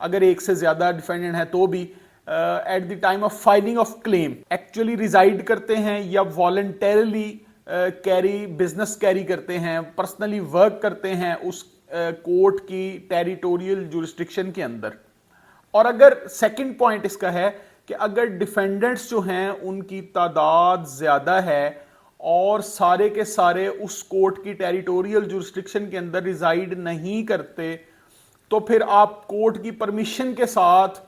अगर एक से ज्यादा डिफेंडेंट है तो भी at the time of filing of claim actually reside करते हैं या वॉलंटरली बिजनेस कैरी करते हैं, पर्सनली वर्क करते हैं उस कोर्ट की टेरिटोरियल जुरिस्डिक्शन के अंदर। और अगर सेकंड पॉइंट इसका है कि अगर डिफेंडेंट्स जो हैं उनकी तादाद ज्यादा है और सारे के सारे उस कोर्ट की टेरिटोरियल जुरिस्डिक्शन के अंदर रिजाइड नहीं करते, तो फिर आप कोर्ट की परमिशन के साथ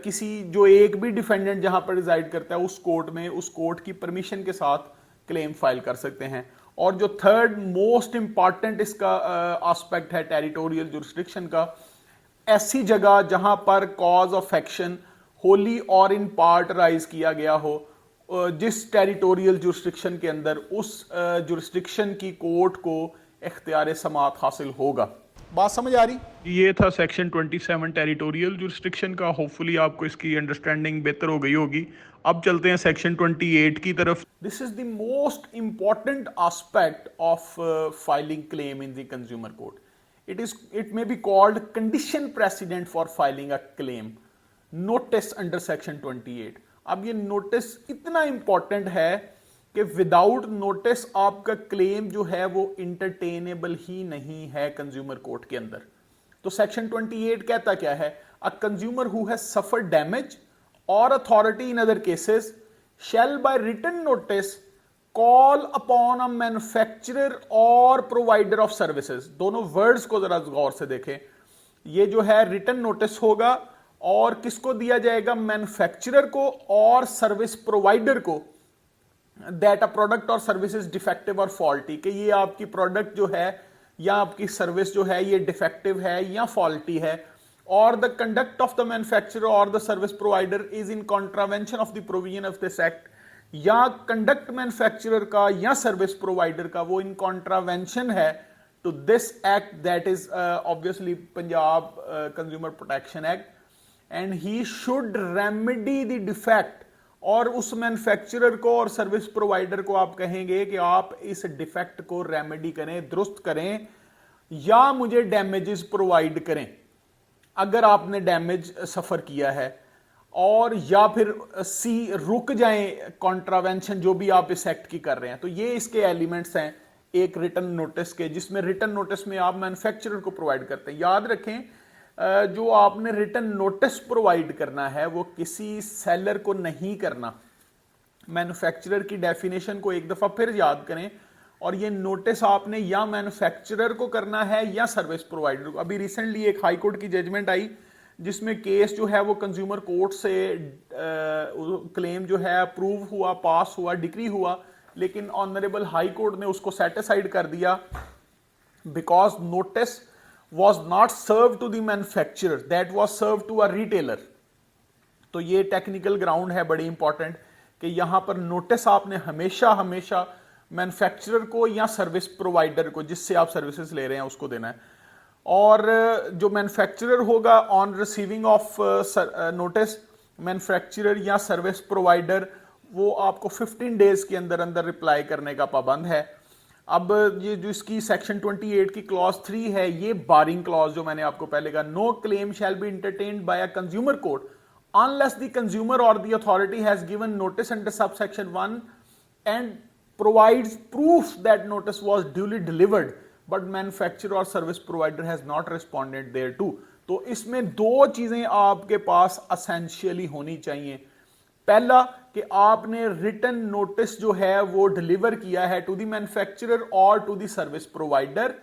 किसी जो एक भी डिफेंडेंट जहां पर रिजाइड करता है उस कोर्ट में, उस कोर्ट की परमिशन के साथ क्लेम फाइल कर सकते हैं। और जो थर्ड मोस्ट इंपॉर्टेंट इसका एस्पेक्ट है टेरिटोरियल जुरिस्डिक्शन का, ऐसी जगह जहां पर कॉज ऑफ एक्शन होली और इन पार्ट राइज किया गया हो, जिस टेरिटोरियल जुरिस्डिक्शन के अंदर उस जुरिस्डिक्शन की कोर्ट को इख्तियार समात हासिल होगा। बात समझ आ रही? ये था सेक्शन 27 टेरिटोरियल जुरिस्डिक्शन का। होपफुली आपको इसकी अंडरस्टैंडिंग बेहतर हो गई होगी। अब चलते हैं सेक्शन 28 की तरफ। This is the most important aspect of filing claim in the consumer court. It may be called condition president for filing a claim, notice under section 28। अब ये नोटिस इतना इंपॉर्टेंट है कि विदाउट नोटिस आपका claim जो है वो इंटरटेनेबल ही नहीं है कंज्यूमर कोर्ट के अंदर। तो सेक्शन 28 कहता क्या है? A consumer who has suffered damage और authority in other cases shall by written notice call upon a manufacturer और प्रोवाइडर ऑफ सर्विसेज। दोनों वर्ड्स को जरा गौर से देखें। ये जो है रिटन नोटिस होगा और किसको दिया जाएगा? मैन्युफैक्चरर को और सर्विस प्रोवाइडर को, दैट अ प्रोडक्ट और सर्विस इज डिफेक्टिव और फॉल्टी, कि ये आपकी प्रोडक्ट जो है या आपकी सर्विस जो है ये डिफेक्टिव है या फॉल्टी है, और the conduct of the manufacturer और the service provider is in contravention of the provision of this act, या कंडक्ट मैन्युफैक्चरर का या सर्विस प्रोवाइडर का वो इन कॉन्ट्रावेंशन है to this act, that is obviously Punjab consumer protection act, and he should remedy the defect. और उस manufacturer को और सर्विस प्रोवाइडर को आप कहेंगे कि आप इस डिफेक्ट को रेमेडी करें, दुरुस्त करें, या मुझे डैमेजेस प्रोवाइड करें अगर आपने डैमेज सफर किया है, और या फिर रुक जाएं कॉन्ट्रावेंशन जो भी आप इस एक्ट की कर रहे हैं। तो ये इसके एलिमेंट्स हैं एक रिटन नोटिस के, जिसमें रिटन नोटिस में आप मैन्युफैक्चरर को प्रोवाइड करते हैं। याद रखें, जो आपने रिटन नोटिस प्रोवाइड करना है वो किसी सेलर को नहीं करना। मैन्युफैक्चरर की डेफिनेशन को एक दफा फिर याद करें, और ये नोटिस आपने या मैन्युफैक्चरर को करना है या सर्विस प्रोवाइडर को। अभी रिसेंटली एक हाई कोर्ट की जजमेंट आई जिसमें केस जो है वो कंज्यूमर कोर्ट से क्लेम जो है अप्रूव हुआ, पास हुआ, डिक्री हुआ, लेकिन ऑनरेबल हाई कोर्ट ने उसको सेटिसाइड कर दिया because notice was not served to the manufacturer, that was served to a retailer। तो ये टेक्निकल ग्राउंड है बड़ी इंपॉर्टेंट कि यहां पर नोटिस आपने हमेशा हमेशा मैन्युफैक्चरर को या सर्विस प्रोवाइडर को, जिससे आप सर्विसेज ले रहे हैं, उसको देना है। और जो मैन्युफैक्चरर होगा on receiving of notice, manufacturer या सर्विस प्रोवाइडर वो आपको 15 डेज के अंदर अंदर रिप्लाई करने का पाबंद है। अब ये जो इसकी सेक्शन 28 की क्लॉज 3 है, ये बारिंग क्लॉज जो मैंने आपको पहले कहा, no claim shall be entertained by a consumer court unless the consumer और the authority has given notice under subsection 1 and provides proof that notice was duly delivered but manufacturer और service provider has not responded thereto. तो इसमें दो चीजें आपके पास essentially होनी चाहिए। पहला कि आपने रिटन नोटिस जो है वो डिलीवर किया है टू द मैन्युफैक्चरर और टू द सर्विस प्रोवाइडर,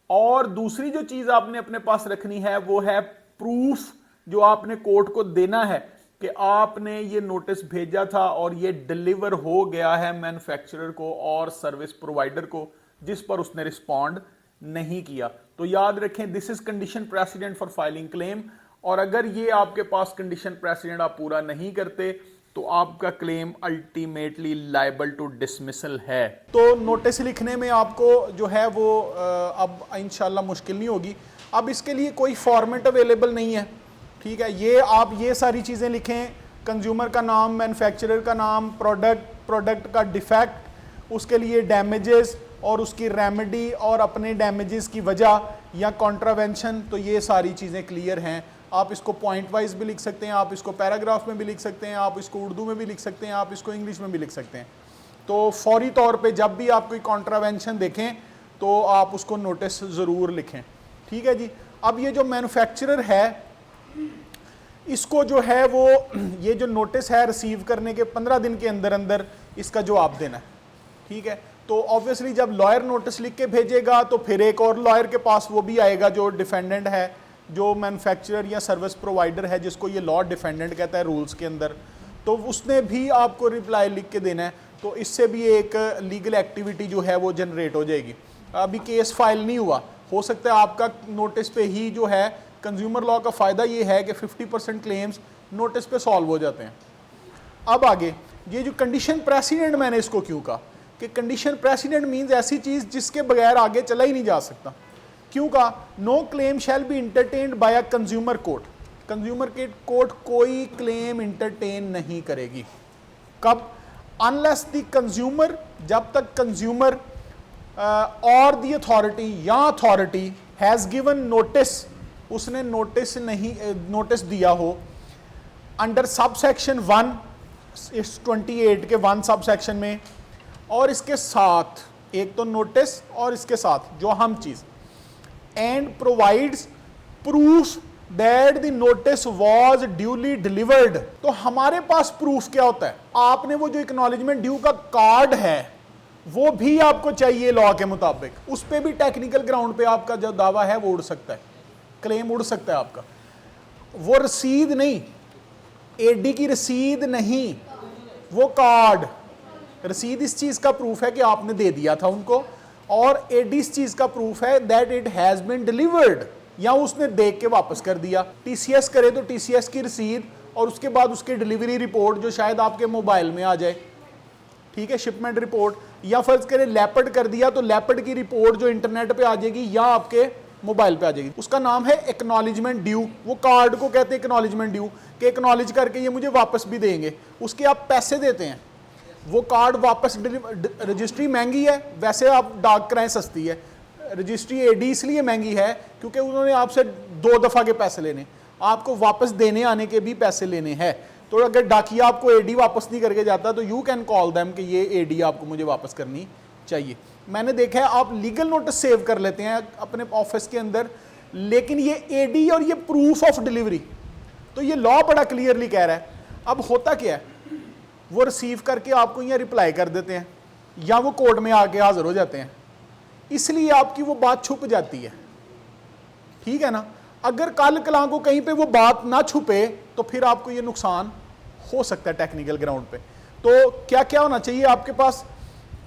और दूसरी जो चीज आपने अपने पास रखनी है वो है प्रूफ जो आपने कोर्ट को देना है कि आपने ये नोटिस भेजा था और ये डिलीवर हो गया है मैन्युफैक्चरर को और सर्विस प्रोवाइडर को, जिस पर उसने रिस्पॉन्ड नहीं किया। तो याद रखें, this is condition president for filing claim, और अगर ये आपके पास कंडीशन प्रेसिडेंट आप पूरा नहीं करते तो आपका claim ultimately liable to dismissal है। तो नोटिस लिखने में आपको जो है वो अब इंशाल्लाह मुश्किल नहीं होगी। अब इसके लिए कोई फॉर्मेट अवेलेबल नहीं है, ठीक है। ये आप ये सारी चीज़ें लिखें, कंज्यूमर का नाम, मैन्युफैक्चरर का नाम, प्रोडक्ट का डिफेक्ट, उसके लिए डैमेजेस और उसकी रेमेडी और अपने डैमेजेस की वजह या कॉन्ट्रावेंशन। तो ये सारी चीज़ें क्लियर हैं। आप इसको पॉइंट वाइज भी लिख सकते हैं, आप इसको पैराग्राफ में भी लिख सकते हैं, आप इसको उर्दू में भी लिख सकते हैं, आप इसको इंग्लिश में भी लिख सकते हैं। तो फौरी तौर पे जब भी आप कोई कॉन्ट्रावेंशन देखें तो आप उसको नोटिस ज़रूर लिखें। ठीक है जी। अब ये जो मैन्युफैक्चरर है इसको जो है वो ये जो नोटिस है रिसीव करने के 15 दिन के अंदर अंदर इसका जवाब देना है। ठीक है। तो ऑब्वियसली जब लॉयर नोटिस लिख के भेजेगा तो फिर एक और लॉयर के पास वो भी आएगा जो डिफेंडेंट है, जो मैन्युफैक्चरर या सर्विस प्रोवाइडर है, जिसको ये लॉ डिफेंडेंट कहता है रूल्स के अंदर, तो उसने भी आपको रिप्लाई लिख के देना है। तो इससे भी एक लीगल एक्टिविटी जो है वो जनरेट हो जाएगी। अभी केस फाइल नहीं हुआ, हो सकता है आपका नोटिस पे ही जो है, कंज्यूमर लॉ का फ़ायदा ये है कि 50% क्लेम्स नोटिस पे सॉल्व हो जाते हैं। अब आगे ये जो कंडीशन प्रेसिडेंट, मैंने इसको क्यों कहा कि कंडीशन प्रेसिडेंट मीन्स ऐसी चीज़ जिसके बगैर आगे चला ही नहीं जा सकता। क्यों कहा? No claim shall be entertained by a consumer court. Consumer court कोई क्लेम इंटरटेन नहीं करेगी। कब? अनलेस द कंज्यूमर, जब तक कंज्यूमर और द अथॉरिटी या अथॉरिटी हैज़ गिवन नोटिस, उसने नोटिस दिया हो अंडर सब सेक्शन 1 इस 28 के 1 सब सेक्शन में, और इसके साथ एक तो नोटिस और इसके साथ जो हम चीज़, and provides proof that the notice was duly delivered. तो हमारे पास प्रूफ क्या होता है? आपने वो जो एक्नॉलेजमेंट ड्यू का कार्ड है वो भी आपको चाहिए लॉ के मुताबिक। उस पर भी टेक्निकल ग्राउंड पे आपका जो दावा है वो उड़ सकता है, क्लेम उड़ सकता है आपका। वो रसीद नहीं, एडी की रसीद नहीं, वो कार्ड। रसीद इस चीज़ का प्रूफ है कि आपने दे दिया था उनको, और एडी इस चीज़ का प्रूफ है that it has been delivered, या उसने देख के वापस कर दिया। टीसीएस करे तो टीसीएस की रसीद और उसके बाद उसकी डिलीवरी रिपोर्ट जो शायद आपके मोबाइल में आ जाए। ठीक है, शिपमेंट रिपोर्ट, या फर्ज करें लैपर्ड कर दिया तो लैपर्ड की रिपोर्ट जो इंटरनेट पे आ जाएगी या आपके मोबाइल पे आ जाएगी। उसका नाम है एक्नॉलेजमेंट ड्यू। वो कार्ड को कहते हैं एक्नॉलेजमेंट ड्यू, कि एक्नॉलेज करके ये मुझे वापस भी देंगे। उसके आप पैसे देते हैं, वो कार्ड वापस। रजिस्ट्री महंगी है, वैसे आप डाक कराएं सस्ती है। रजिस्ट्री एडी इसलिए महंगी है क्योंकि उन्होंने आपसे 2 दफ़ा के पैसे लेने, आपको वापस देने आने के भी पैसे लेने हैं। तो अगर डाकिया आपको एडी वापस नहीं करके जाता तो यू कैन कॉल देम कि ये एडी आपको मुझे वापस करनी चाहिए। मैंने देखा है आप लीगल नोटिस सेव कर लेते हैं अपने ऑफिस के अंदर, लेकिन ये एडी और ये प्रूफ ऑफ डिलीवरी, तो ये लॉ बड़ा क्लियरली कह रहा है। अब होता क्या है, वो रिसीव करके आपको यहाँ रिप्लाई कर देते हैं या वो कोर्ट में आके हाजिर हो जाते हैं, इसलिए आपकी वो बात छुप जाती है। ठीक है ना। अगर कल कला को कहीं पे वो बात ना छुपे तो फिर आपको ये नुकसान हो सकता है टेक्निकल ग्राउंड पे। तो क्या क्या होना चाहिए आपके पास?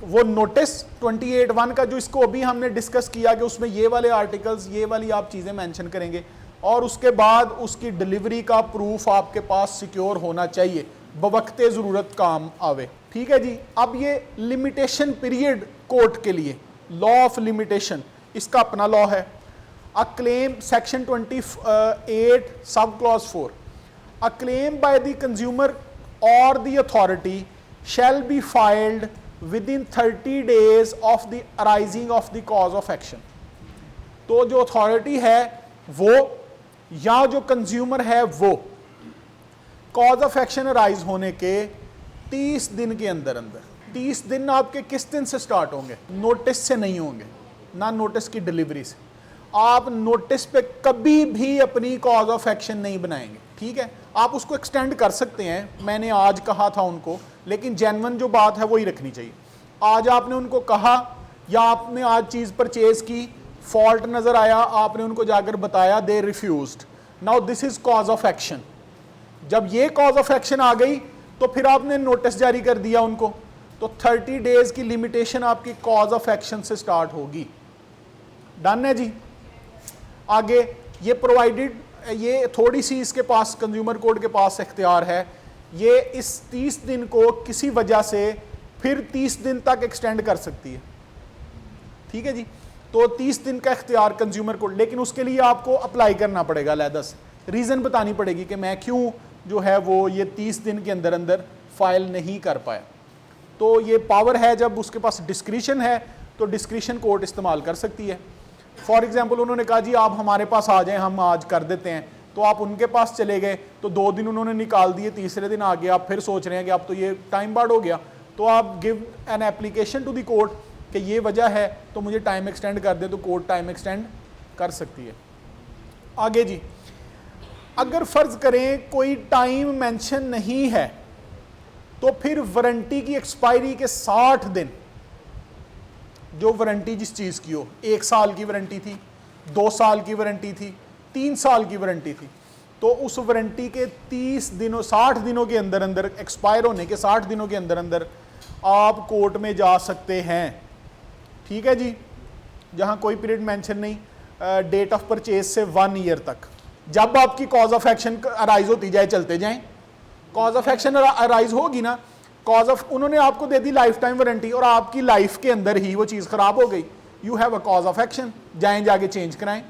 वो नोटिस 28(1) का जो इसको अभी हमने डिस्कस किया कि उसमें ये वाले आर्टिकल्स, ये वाली आप चीज़ें मेंशन करेंगे, और उसके बाद उसकी डिलीवरी का प्रूफ आपके पास सिक्योर होना चाहिए, बवक्ते ज़रूरत काम आवे। ठीक है जी। अब ये लिमिटेशन पीरियड कोर्ट के लिए, लॉ ऑफ लिमिटेशन, इसका अपना लॉ है। A claim section 28 sub clause 4, a claim by the consumer और the authority shall be filed within 30 days of the arising of the cause of action. तो जो authority है वो या जो कंज्यूमर है वो कॉज ऑफ एक्शन अराइज होने के 30 दिन के अंदर अंदर, 30 दिन आपके किस दिन से स्टार्ट होंगे? नोटिस से नहीं होंगे, ना नोटिस की डिलीवरी से। आप नोटिस पे कभी भी अपनी कॉज ऑफ एक्शन नहीं बनाएंगे। ठीक है, आप उसको एक्सटेंड कर सकते हैं, मैंने आज कहा था उनको, लेकिन जेन्युइन जो बात है वही रखनी चाहिए। आज आपने उनको कहा या आपने आज चीज़ परचेज की, फॉल्ट नज़र आया, आपने उनको जाकर बताया, they refused, now this is cause of action. जब ये कॉज ऑफ एक्शन आ गई तो फिर आपने नोटिस जारी कर दिया उनको, तो 30 days की लिमिटेशन आपकी कॉज ऑफ एक्शन से स्टार्ट होगी। डन है जी। आगे ये प्रोवाइडेड, ये थोड़ी सी इसके पास कंज्यूमर कोर्ट के पास इख्तियार है, ये इस 30 दिन को किसी वजह से फिर 30 दिन तक एक्सटेंड कर सकती है। ठीक है जी। तो 30 दिन का इख्तियार कंज्यूमर कोर्ट, लेकिन उसके लिए आपको अप्लाई करना पड़ेगा, अलहदा से रीज़न बतानी पड़ेगी कि मैं क्यों जो है वो ये 30 दिन के अंदर अंदर फाइल नहीं कर पाया। तो ये पावर है, जब उसके पास डिस्क्रिशन है तो डिस्क्रिशन कोर्ट इस्तेमाल कर सकती है। फॉर एग्जांपल उन्होंने कहा जी आप हमारे पास आ जाएं, हम आज कर देते हैं, तो आप उनके पास चले गए, तो 2 दिन उन्होंने निकाल दिए, तीसरे दिन आ गया, आप फिर सोच रहे हैं कि अब तो ये टाइम बार्ड हो गया, तो आप give an application to the court कि ये वजह है तो मुझे टाइम एक्सटेंड कर दे, तो कोर्ट टाइम एक्सटेंड कर सकती है। आगे जी, अगर फर्ज करें कोई टाइम मेंशन नहीं है तो फिर वारंटी की एक्सपायरी के 60 दिन, जो वारंटी जिस चीज़ की हो, 1 साल की वारंटी थी, 2 साल की वारंटी थी, 3 साल की वारंटी थी, तो उस वारंटी के 30 दिनों 60 दिनों के अंदर अंदर, एक्सपायर होने के 60 दिनों के अंदर अंदर आप कोर्ट में जा सकते हैं। ठीक है जी, जहाँ कोई पीरियड मेंशन नहीं, डेट ऑफ परचेज से 1 ईयर तक, जब आपकी कॉज ऑफ एक्शन अराइज होती जाए चलते जाएं, कॉज ऑफ एक्शन अराइज होगी ना, कॉज ऑफ, उन्होंने आपको दे दी लाइफ टाइम वारंटी और आपकी लाइफ के अंदर ही वो चीज़ खराब हो गई, you have a cause of action, जाएं जाके चेंज कराएं।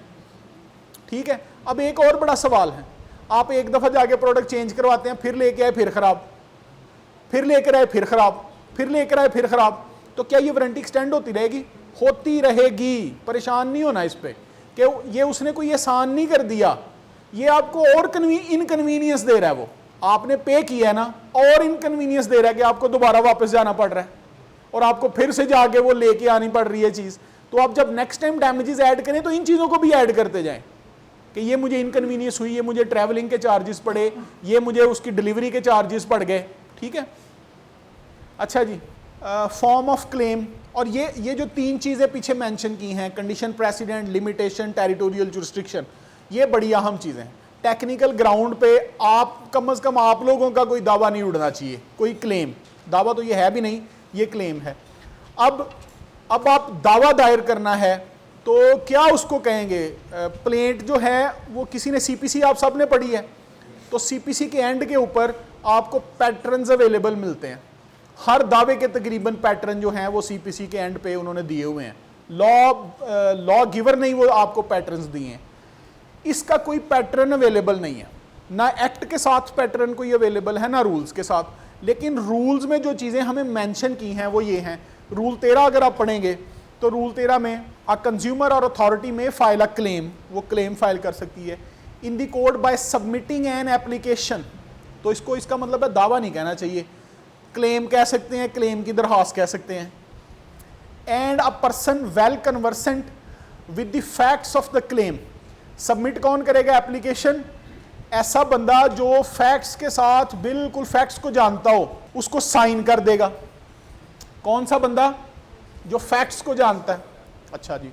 ठीक है, अब एक और बड़ा सवाल है, आप एक दफ़ा जाके प्रोडक्ट चेंज करवाते हैं, फिर लेके आए फिर ख़राब, फिर लेकर आए फिर ख़राब, फिर लेकर आए फिर ख़राब, तो क्या ये वारंटी एक्सटेंड होती रहेगी? होती रहेगी, परेशान नहीं होना इस पर कि ये उसने कोई एहसान नहीं कर दिया, ये आपको और इनकन्वीनियंस दे रहा है, वो आपने पे किया है ना, और इनकन्वीनियंस दे रहा है कि आपको दोबारा वापस जाना पड़ रहा है और आपको फिर से जाके वो लेके आनी पड़ रही है चीज़। तो आप जब नेक्स्ट टाइम डैमेजेस ऐड करें तो इन चीज़ों को भी ऐड करते जाएं कि ये मुझे इनकन्वीनियंस हुई, ये मुझे ट्रैवलिंग के चार्जेस पड़े, ये मुझे उसकी डिलीवरी के चार्जेस पड़ गए। ठीक है, अच्छा जी, फॉर्म ऑफ क्लेम, और ये जो 3 चीज़ें पीछे मेंशन की हैं, condition president, limitation, territorial jurisdiction, ये बड़ी अहम चीज़ें हैं। टेक्निकल ग्राउंड पे आप कम से कम आप लोगों का कोई दावा नहीं उड़ना चाहिए, कोई क्लेम, दावा तो ये है भी नहीं, ये क्लेम है। अब आप दावा दायर करना है तो क्या उसको कहेंगे? प्लेंट जो है वो किसी ने सीपीसी आप सब ने पढ़ी है, तो सीपीसी के एंड के ऊपर आपको पैटर्न्स अवेलेबल मिलते हैं, हर दावे के तकरीबन पैटर्न जो हैं वो सीपीसी के एंड पे उन्होंने दिए हुए हैं, लॉ गिवर नहीं वो आपको पैटर्न्स दिए हैं। इसका कोई पैटर्न अवेलेबल नहीं है, ना एक्ट के साथ पैटर्न कोई अवेलेबल है ना रूल्स के साथ, लेकिन रूल्स में जो चीज़ें हमें मेंशन की हैं वो ये हैं। रूल 13 अगर आप पढ़ेंगे तो रूल 13 में अ कंज्यूमर और authority may file a claim, वो क्लेम फाइल कर सकती है in the court by submitting an application, तो इसका मतलब है दावा नहीं कहना चाहिए, क्लेम कह सकते हैं, क्लेम की दरख्वास्त कह सकते हैं। And a person well conversant with the facts of the claim, submit कौन करेगा एप्लीकेशन? ऐसा बंदा जो फैक्ट्स के साथ बिल्कुल फैक्ट्स को जानता हो, उसको साइन कर देगा। कौन सा बंदा? जो फैक्ट्स को जानता है। अच्छा जी,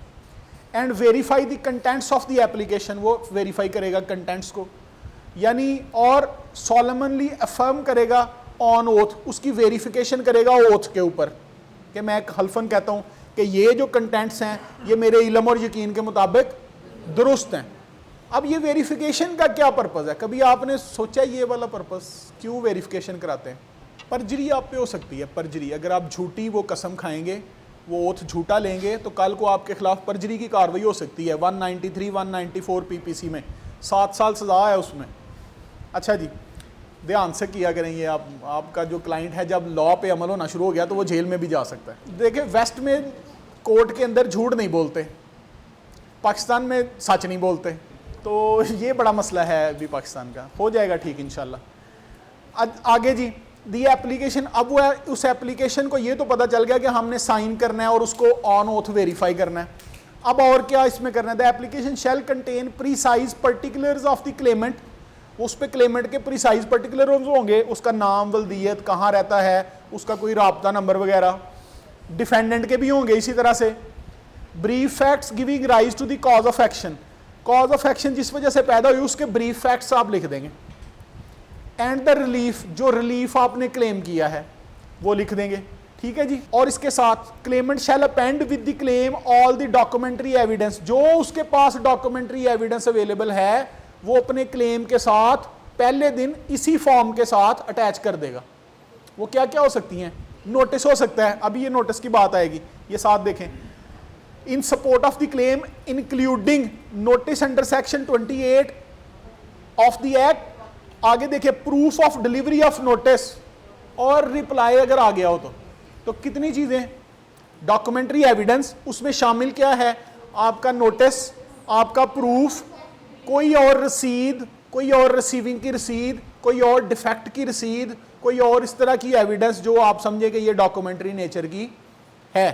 and verify the contents of the application, वो वेरीफाई करेगा कंटेंट्स को, यानी और सॉलमनली अफर्म करेगा ऑन ओथ, उसकी वेरिफिकेशन करेगा ओथ के ऊपर कि मैं हल्फन कहता हूँ कि ये जो कंटेंट्स हैं ये मेरे इल्म और यकीन के मुताबिक दुरुस्त हैं। अब ये वेरिफिकेशन का क्या पर्पज़ है? कभी आपने सोचा ये वाला पर्पज़ क्यों वेरिफिकेशन कराते हैं? परजरी आप पे हो सकती है, परजरी, अगर आप झूठी वो कसम खाएंगे, वो ओथ झूठा लेंगे तो कल को आपके खिलाफ परजरी की कार्रवाई हो सकती है। 193 194 पीपीसी में 7 साल सजा है उसमें। अच्छा जी, ध्यान से किया करें ये, आपका जो क्लाइंट है जब लॉ पे अमल होना शुरू हो गया तो वो जेल में भी जा सकता है। देखिए, वेस्ट में कोर्ट के अंदर झूठ नहीं बोलते, पाकिस्तान में सच नहीं बोलते, तो ये बड़ा मसला है अभी पाकिस्तान का, हो जाएगा ठीक इंशाल्लाह। आगे जी, दी एप्लीकेशन, अब वो उस एप्लीकेशन को ये तो पता चल गया कि हमने साइन करना है और उसको ऑन ओथ वेरीफाई करना है। अब और क्या इसमें करना है? The application shall contain precise particulars of the Clement, उस पर क्लेमेंट के प्रीसाइज पर्टिकुलर होंगे, उसका नाम, वल्दियत, कहाँ रहता है, उसका कोई राब्ता नंबर वगैरह। डिफेंडेंट के भी होंगे इसी तरह से। Brief facts giving rise to the cause of action, cause of action जिस वजह से पैदा हुई उसके ब्रीफ फैक्ट्स आप लिख देंगे। एंड द रिलीफ, जो रिलीफ आपने क्लेम किया है वो लिख देंगे। ठीक है जी, और इसके साथ claimant shall append with the claim all the documentary evidence, जो उसके पास डॉक्यूमेंट्री एविडेंस अवेलेबल है वो अपने क्लेम के साथ पहले दिन इसी फॉर्म के साथ अटैच कर देगा। वो क्या क्या हो सकती हैं? नोटिस हो सकता है, अभी ये नोटिस की बात आएगी, ये साथ देखें। इन support of the claim including notice under section 28 of the act, आगे देखिए proof of delivery of notice और रिप्लाई अगर आ गया हो तो कितनी चीजें? डॉक्यूमेंट्री एविडेंस, उसमें शामिल क्या है? आपका नोटिस, आपका प्रूफ, कोई और रसीद, कोई और रिसीविंग की रसीद, कोई और डिफेक्ट की रसीद, कोई और इस तरह की एविडेंस जो आप समझे कि ये डॉक्यूमेंट्री नेचर की है।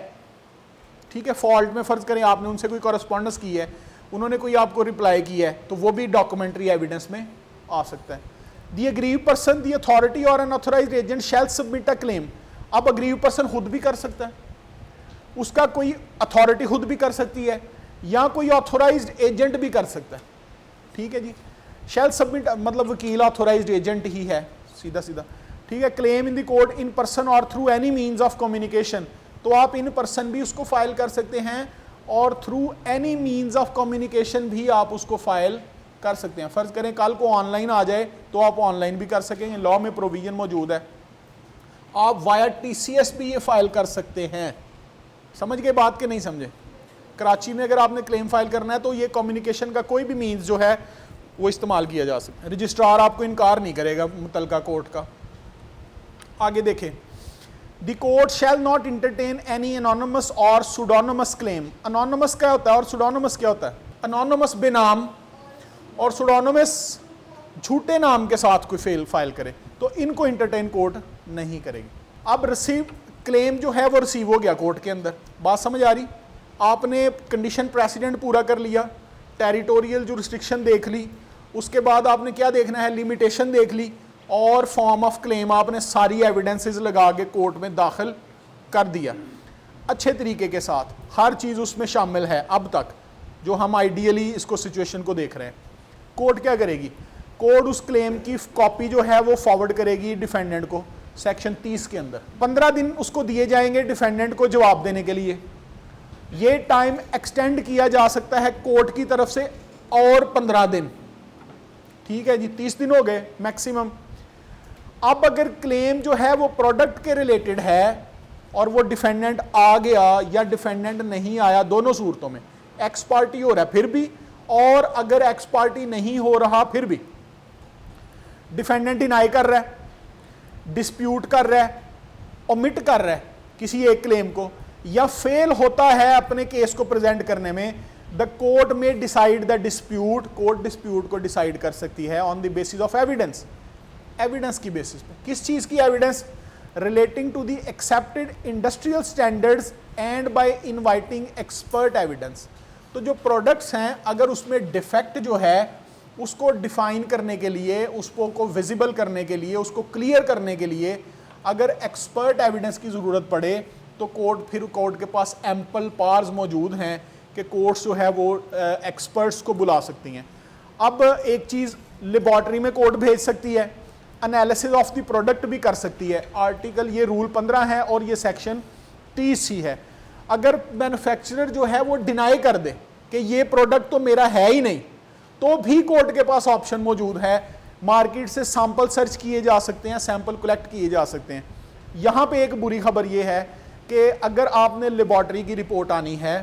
ठीक है, फॉल्ट में फ़र्ज़ करें आपने उनसे कोई कॉरेस्पॉन्डेंस की है, उन्होंने कोई आपको रिप्लाई किया है, तो वो भी डॉक्यूमेंट्री एविडेंस में आ सकता है। The aggrieved person, the authority और an authorised agent shall submit a claim. अब अग्रीव पर्सन खुद भी कर सकता है, उसका कोई अथॉरिटी खुद भी कर सकती है, या कोई ऑथोराइज्ड एजेंट भी कर सकता है। ठीक है जी, शैल सबमिट मतलब वकील ऑथोराइज्ड एजेंट ही है, सीधा सीधा। ठीक है, claim in the court in person और through any means of communication, तो आप इन पर्सन भी उसको फाइल कर सकते हैं और through any means of communication भी आप उसको फाइल कर सकते हैं। फ़र्ज़ करें कल को ऑनलाइन आ जाए तो आप ऑनलाइन भी कर सकेंगे, लॉ में प्रोविजन मौजूद है। आप वाया TCS भी ये फाइल कर सकते हैं। समझ गए बात के नहीं समझे? कराची में अगर आपने क्लेम फाइल करना है तो ये कम्युनिकेशन का कोई भी मीन्स जो है वो इस्तेमाल किया जा सकता है। रजिस्ट्रार आपको इनकार नहीं करेगा मुतलका कोर्ट का। आगे देखें, the court shall not entertain any anonymous और सुडोनिमस क्लेम। एनोनिमस क्या होता है और सुडोनिमस क्या होता है? एनोनिमस बेनाम और सुडोनिमस झूठे नाम के साथ कोई फाइल करे तो इनको इंटरटेन कोर्ट नहीं करेगी। अब रिसीव क्लेम जो है वो रिसीव हो गया कोर्ट के अंदर, बात समझ आ रही? आपने कंडीशन प्रेसिडेंट पूरा कर लिया, टेरिटोरियल जुरिस्डिक्शन देख ली, उसके बाद आपने क्या देखना है, लिमिटेशन देख ली, और फॉर्म ऑफ क्लेम आपने सारी एविडेंसेस लगा के कोर्ट में दाखिल कर दिया अच्छे तरीके के साथ, हर चीज़ उसमें शामिल है अब तक जो हम आइडियली इसको सिचुएशन को देख रहे हैं। कोर्ट क्या करेगी? कोर्ट उस क्लेम की कॉपी जो है वो फॉरवर्ड करेगी डिफेंडेंट को सेक्शन 30 के अंदर। 15 दिन उसको दिए जाएंगे डिफेंडेंट को जवाब देने के लिए। ये टाइम एक्सटेंड किया जा सकता है कोर्ट की तरफ से और 15 दिन। ठीक है जी, 30 दिन हो गए मैक्सिमम। अब अगर क्लेम जो है वो प्रोडक्ट के रिलेटेड है और वो डिफेंडेंट आ गया या डिफेंडेंट नहीं आया, दोनों सूरतों में एक्स पार्टी हो रहा है फिर भी, और अगर एक्स पार्टी नहीं हो रहा फिर भी, डिफेंडेंट डिनाई कर रहा है, डिस्प्यूट कर रहा है, ओमिट कर रहा है किसी एक क्लेम को, या फेल होता है अपने केस को प्रेजेंट करने में, द कोर्ट में decide the dispute. Court dispute को डिसाइड कर सकती है on the basis of evidence. Evidence की बेसिस पे। किस चीज़ की evidence? Relating to the accepted industrial standards and by inviting expert evidence. तो जो प्रोडक्ट्स हैं अगर उसमें डिफेक्ट जो है उसको डिफाइन करने के लिए, उसको विजिबल करने के लिए, उसको क्लियर करने के लिए अगर एक्सपर्ट एविडेंस की ज़रूरत पड़े तो कोर्ट के पास एम्पल पावर्स मौजूद हैं कि कोर्ट्स जो है वो एक्सपर्ट्स को बुला सकती हैं। अब एक चीज़ लेबॉर्ट्री में कोर्ट भेज सकती है, एनालिसिस ऑफ द प्रोडक्ट भी कर सकती है। आर्टिकल ये रूल 15 है और ये सेक्शन 30 ही है। अगर मैन्युफैक्चरर जो है वो डिनाई कर दे कि ये प्रोडक्ट तो मेरा है ही नहीं, तो भी कोर्ट के पास ऑप्शन मौजूद है, मार्केट से सैंपल सर्च किए जा सकते हैं, सैंपल कलेक्ट किए जा सकते हैं। यहाँ पे एक बुरी खबर ये है कि अगर आपने लेबॉर्ट्री की रिपोर्ट आनी है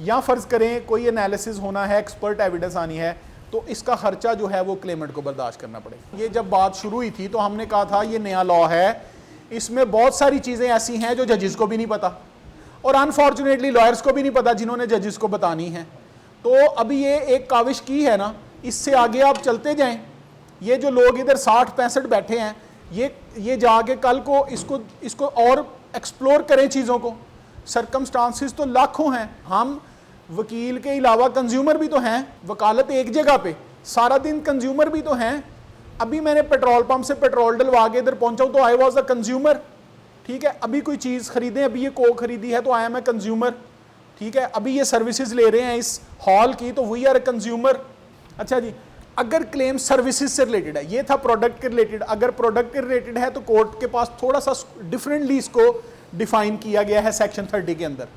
या फ़र्ज़ करें कोई एनालिसिस होना है, एक्सपर्ट एविडेंस आनी है, तो इसका खर्चा जो है वो क्लेमेंट को बर्दाश्त करना पड़ेगा। ये जब बात शुरू हुई थी तो हमने कहा था ये नया लॉ है, इसमें बहुत सारी चीज़ें ऐसी हैं जो जजेस को भी नहीं पता और अनफॉर्चुनेटली लॉयर्स को भी नहीं पता जिन्होंने जजेस को बतानी है। तो अभी ये एक काविश की है ना, इससे आगे आप चलते जाएं। ये जो लोग इधर 60-65 बैठे हैं, ये जाके कल को इसको और एक्सप्लोर करें चीज़ों को। सरकमस्टांसिस तो लाखों हैं, हम वकील के अलावा कंज्यूमर भी तो हैं, वकालत एक जगह पे, सारा दिन कंज्यूमर भी तो हैं। अभी मैंने पेट्रोल पंप से पेट्रोल डलवा के इधर पहुंचा हूं तो आई वॉज अ कंज्यूमर। ठीक है, अभी कोई चीज़ खरीदें, अभी ये कोक खरीदी है तो आई एम ए कंज्यूमर। ठीक है, अभी ये सर्विसेज ले रहे हैं इस हॉल की तो वी आर ए कंज्यूमर। अच्छा जी, अगर क्लेम सर्विसेज से रिलेटेड है, ये था प्रोडक्ट के रिलेटेड, अगर प्रोडक्ट के रिलेटेड है तो कोर्ट के पास थोड़ा सा डिफरेंटली इसको डिफाइन किया गया है सेक्शन 30 के अंदर।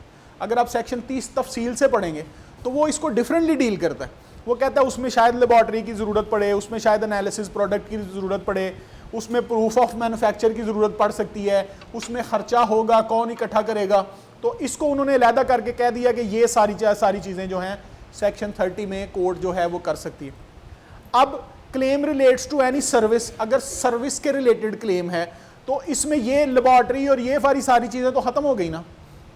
अगर आप सेक्शन 30 तफसील से पढ़ेंगे तो वो इसको डिफरेंटली डील करता है। वो कहता है उसमें शायद लेबॉर्ट्री की ज़रूरत पड़े, उसमें शायद एनालिसिस प्रोडक्ट की ज़रूरत पड़े, उसमें प्रूफ ऑफ मैन्युफैक्चर की ज़रूरत पड़ सकती है, उसमें ख़र्चा होगा, कौन इकट्ठा करेगा। तो इसको उन्होंने अलहदा करके कह दिया कि ये सारी चीज़ें जो हैं सेक्शन 30 में कोर्ट जो है वो कर सकती है। अब claim relates to any service, अगर सर्विस के रिलेटेड क्लेम है तो इसमें ये लेबॉर्ट्री और ये सारी चीज़ें तो ख़त्म हो गई ना।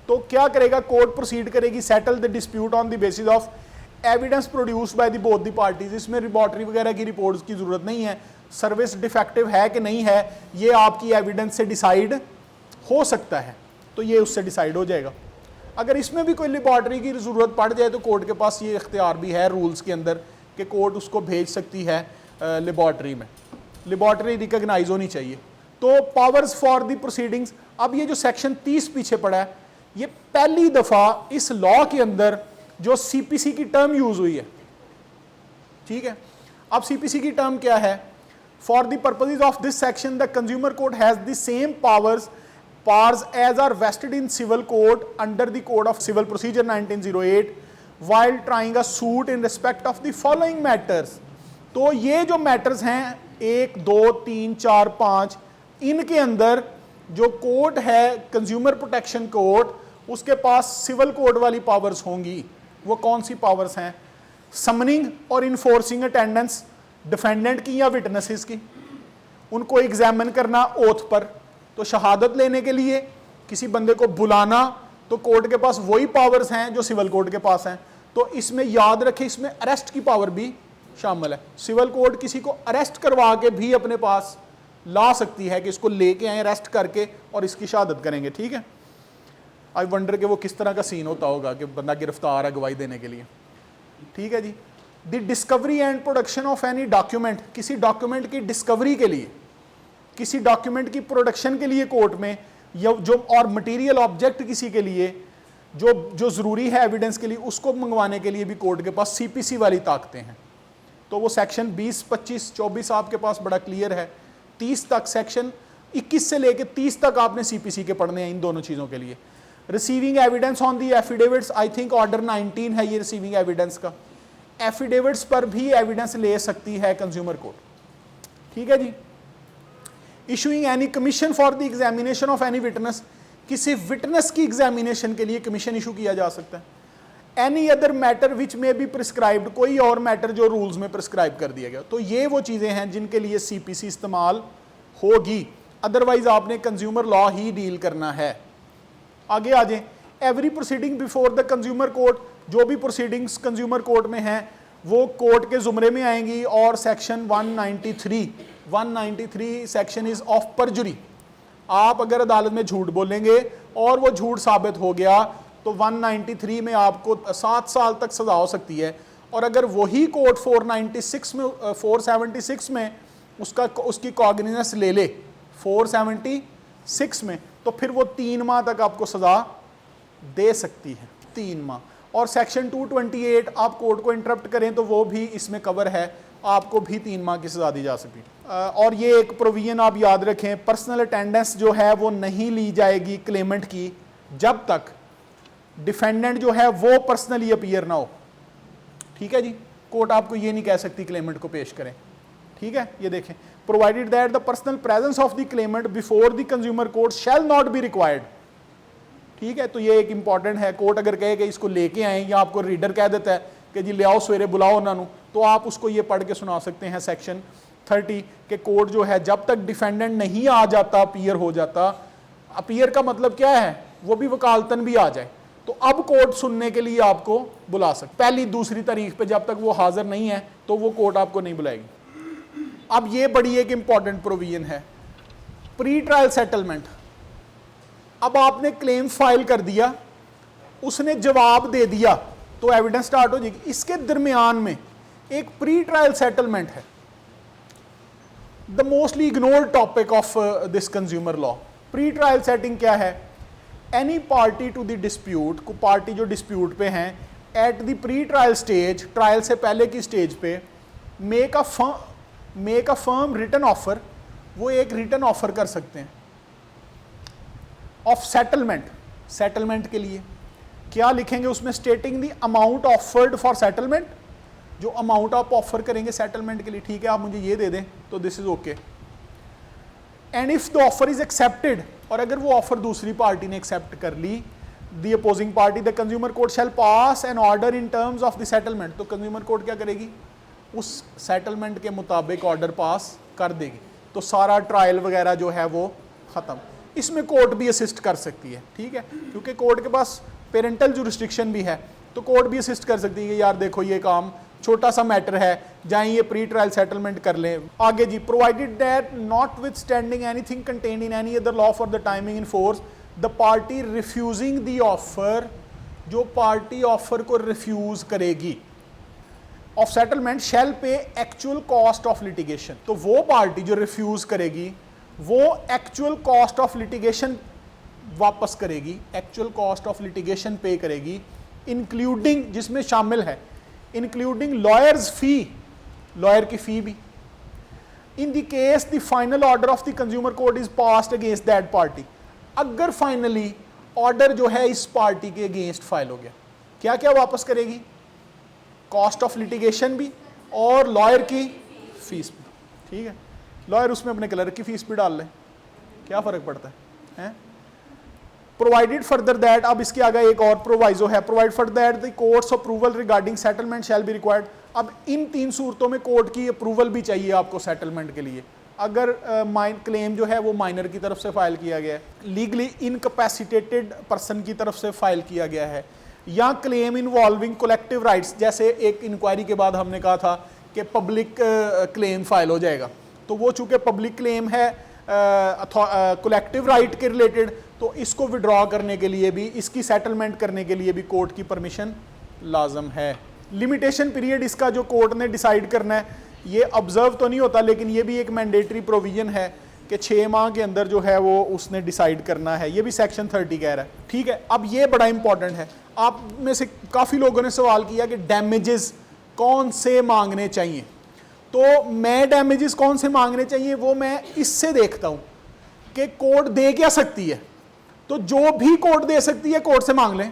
तो क्या करेगा कोर्ट? प्रोसीड करेगी, settle the dispute on the basis of evidence produced by the both the parties, इसमें लेबॉर्ट्री वगैरह की रिपोर्ट्स की ज़रूरत नहीं है, सर्विस डिफेक्टिव है कि नहीं है ये आपकी एविडेंस से डिसाइड हो सकता है, तो ये उससे डिसाइड हो जाएगा। अगर इसमें भी कोई लेबॉर्ट्री की ज़रूरत पड़ जाए तो कोर्ट के पास ये इख्तियार भी है रूल्स के अंदर कि कोर्ट उसको भेज सकती है लेबॉर्ट्री में, लेबॉर्ट्री रिकग्नाइज होनी चाहिए। तो पावर्स फॉर द प्रोसीडिंग्स, अब ये जो सेक्शन 30 पीछे पड़ा है, ये पहली दफ़ा इस लॉ के अंदर जो सीपीसी की टर्म यूज हुई है, ठीक है। अब सीपीसी की टर्म क्या है? For the purposes of this section the consumer court has the same powers as are vested in civil court under the Code of Civil Procedure 1908 while trying a suit in respect of the following matters। तो ये जो matters हैं 1, 2, 3, 4, 5, इनके अंदर जो court है consumer protection court, उसके पास civil code वाली पावर्स होंगी। वो कौन सी पावर्स हैं? समनिंग और इन्फोर्सिंग अटेंडेंस डिफेंडेंट की या विटनेसेस की, उनको एग्जामिन करना ओथ पर, तो शहादत लेने के लिए किसी बंदे को बुलाना, तो कोर्ट के पास वही पावर्स हैं जो सिविल कोर्ट के पास हैं। तो इसमें याद रखें, इसमें अरेस्ट की पावर भी शामिल है। सिविल कोर्ट किसी को अरेस्ट करवा के भी अपने पास ला सकती है कि इसको लेके आए अरेस्ट करके और इसकी शहादत करेंगे, ठीक है। आई वंडर कि वो किस तरह का सीन होता होगा कि बंदा गिरफ्तार है गवाही देने के लिए, ठीक है जी। The discovery and production of any document, किसी डॉक्यूमेंट की डिस्कवरी के लिए, किसी डॉक्यूमेंट की प्रोडक्शन के लिए कोर्ट में, या जो और मटेरियल ऑब्जेक्ट किसी के लिए जो ज़रूरी है एविडेंस के लिए, उसको मंगवाने के लिए भी कोर्ट के पास सीपीसी वाली ताकतें हैं। तो वो सेक्शन 20, 25, 24 आपके पास बड़ा क्लियर है। 30 तक, सेक्शन 21 से लेके 30 तक आपने सीपीसी के पढ़ने हैं इन दोनों चीज़ों के लिए। Receiving evidence on the affidavits, I think order 19 है ये रिसीविंग एविडेंस का। एफिडेविट्स पर भी एविडेंस ले सकती है कंज्यूमर कोर्ट, ठीक है जी। Issuing any commission for the examination of any witness, किसी विटनेस की एग्जामिनेशन के लिए कमीशन इशू किया जा सकता है। एनी अदर मैटर विच में बी प्रिस्क्राइब्ड, कोई और मैटर जो रूल्स में प्रिस्क्राइब कर दिया गया। तो ये वो चीज़ें हैं जिनके लिए सीपीसी इस्तेमाल होगी, अदरवाइज आपने कंज्यूमर लॉ ही डील करना है। आगे आ जाए, every proceeding before the consumer court, जो भी प्रोसीडिंग्स कंज्यूमर कोर्ट में हैं वो कोर्ट के जुमरे में आएंगी। और सेक्शन 193 सेक्शन इज ऑफ परजुरी, आप अगर अदालत में झूठ बोलेंगे और वो झूठ साबित हो गया तो 193 में आपको 7 साल तक सजा हो सकती है। और अगर वही कोर्ट 476 में उसकी कॉग्निजेंस ले ले 476 में, तो फिर वो 3 माह तक आपको सजा दे सकती है, 3 माह। और सेक्शन 228 आप कोर्ट को इंटरप्ट करें तो वो भी इसमें कवर है, आपको भी 3 माह की सजा दी जा सकती है। और ये एक प्रोविजन आप याद रखें, पर्सनल अटेंडेंस जो है वो नहीं ली जाएगी क्लेमेंट की जब तक डिफेंडेंट जो है वो पर्सनली अपीयर ना हो, ठीक है जी। कोर्ट आपको ये नहीं कह सकती क्लेमेंट को पेश करें, ठीक है। ये देखें, provided that the personal presence of the Clement before the consumer court shall not be required, ठीक है। तो ये एक इंपॉर्टेंट है, कोर्ट अगर कहे कि इसको लेके आए या आपको रीडर कह देता है कि जी ले आओ सवेरे बुलाओ उन्होंने, तो आप उसको ये पढ़ के सुना सकते हैं सेक्शन 30 के कोर्ट जो है जब तक डिफेंडेंट नहीं आ जाता, अपीयर हो जाता, अपीयर का मतलब क्या है, वो भी वकालतन भी आ जाए, तो अब कोर्ट सुनने के लिए आपको बुला सकते। पहली दूसरी तारीख पे जब तक वो हाजिर नहीं है तो वो कोर्ट आपको नहीं बुलाएगी। अब ये बड़ी एक इंपॉर्टेंट प्रोविजन है, प्री ट्रायल सेटलमेंट। अब आपने क्लेम फाइल कर दिया, उसने जवाब दे दिया तो एविडेंस स्टार्ट हो जाएगी। इसके दरमियान में एक प्री ट्रायल सेटलमेंट है, the mostly ignored topic of this consumer law. Pre trial setting क्या है? Any party to the dispute, को पार्टी जो डिस्प्यूट पे हैं at the pre trial stage, trial से पहले की स्टेज पे, make a firm written offer, वो एक रिटन ऑफर कर सकते हैं ऑफ सेटलमेंट। सेटलमेंट के लिए क्या लिखेंगे उसमें? Stating the amount offered for settlement, जो अमाउंट आप ऑफर करेंगे सेटलमेंट के लिए, ठीक है आप मुझे ये दे दें तो this is okay. And if the offer is accepted, और अगर वो ऑफर दूसरी पार्टी ने एक्सेप्ट कर ली, the opposing party, the consumer court shall pass an order in terms of the settlement. तो कंज्यूमर कोर्ट क्या करेगी? उस सेटलमेंट के मुताबिक ऑर्डर पास कर देगी, तो सारा ट्रायल वगैरह जो है वो ख़त्म। इसमें कोर्ट भी असिस्ट कर सकती है, ठीक है, क्योंकि कोर्ट के पास पेरेंटल जुरिस्डिक्शन भी है। तो कोर्ट भी असिस्ट कर सकती है कि यार देखो ये काम छोटा सा मैटर है, जाएं ये प्री ट्रायल सेटलमेंट कर लें। आगे जी, provided that notwithstanding anything contained in any other law for the timing in force the party refusing the offer, जो पार्टी ऑफर को रिफ्यूज करेगी of settlement shall pay actual cost of litigation. तो वो party जो refuse करेगी वो actual cost of litigation वापस करेगी, एक्चुअल कॉस्ट ऑफ लिटिगेशन पे करेगी, इंक्लूडिंग, जिसमें शामिल है इंक्लूडिंग लॉयर्स फी, लॉयर की फी भी, in the case the final order of the consumer court is passed against that party. अगर फाइनली ऑर्डर जो है इस पार्टी के अगेंस्ट फाइल हो गया, क्या क्या वापस करेगी? कॉस्ट ऑफ लिटिगेशन भी और लॉयर की फीस भी। ठीक है, लॉयर उसमें अपने क्लर्क की फीस भी डाल ले, क्या फर्क पड़ता है? प्रोवाइडेड फर्दर दैट, अब इसके आगे एक और प्रोवाइजो है, provide further that the courts approval regarding settlement shell be required. अब इन 3 सूरतों में कोर्ट की अप्रूवल भी चाहिए आपको सेटलमेंट के लिए। अगर क्लेम जो है वो माइनर की तरफ से फाइल किया गया है, लीगली इनकैपेसिटेटेड पर्सन की तरफ से फाइल किया गया है, या क्लेम इन्वॉल्विंग कलेक्टिव राइट्स, जैसे एक इंक्वायरी के बाद हमने कहा था कि पब्लिक क्लेम फाइल हो जाएगा, तो वो चूंकि पब्लिक क्लेम है कलेक्टिव राइट के रिलेटेड, तो इसको विड्रॉ करने के लिए भी, इसकी सेटलमेंट करने के लिए भी कोर्ट की परमिशन लाजम है। लिमिटेशन पीरियड इसका जो कोर्ट ने डिसाइड करना है, ये ऑब्जर्व तो नहीं होता, लेकिन ये भी एक मैंडेटरी प्रोविजन है कि 6 माह के अंदर जो है वो उसने डिसाइड करना है, ये भी सेक्शन 30 कह रहा है। ठीक है, अब ये बड़ा इंपॉर्टेंट है, आप में से काफ़ी लोगों ने सवाल किया कि डैमेजेस कौन से मांगने चाहिए। तो मैं डैमेजेस कौन से मांगने चाहिए वो मैं इससे देखता हूँ कि कोर्ट दे क्या सकती है, तो जो भी कोर्ट दे सकती है कोर्ट से मांग लें,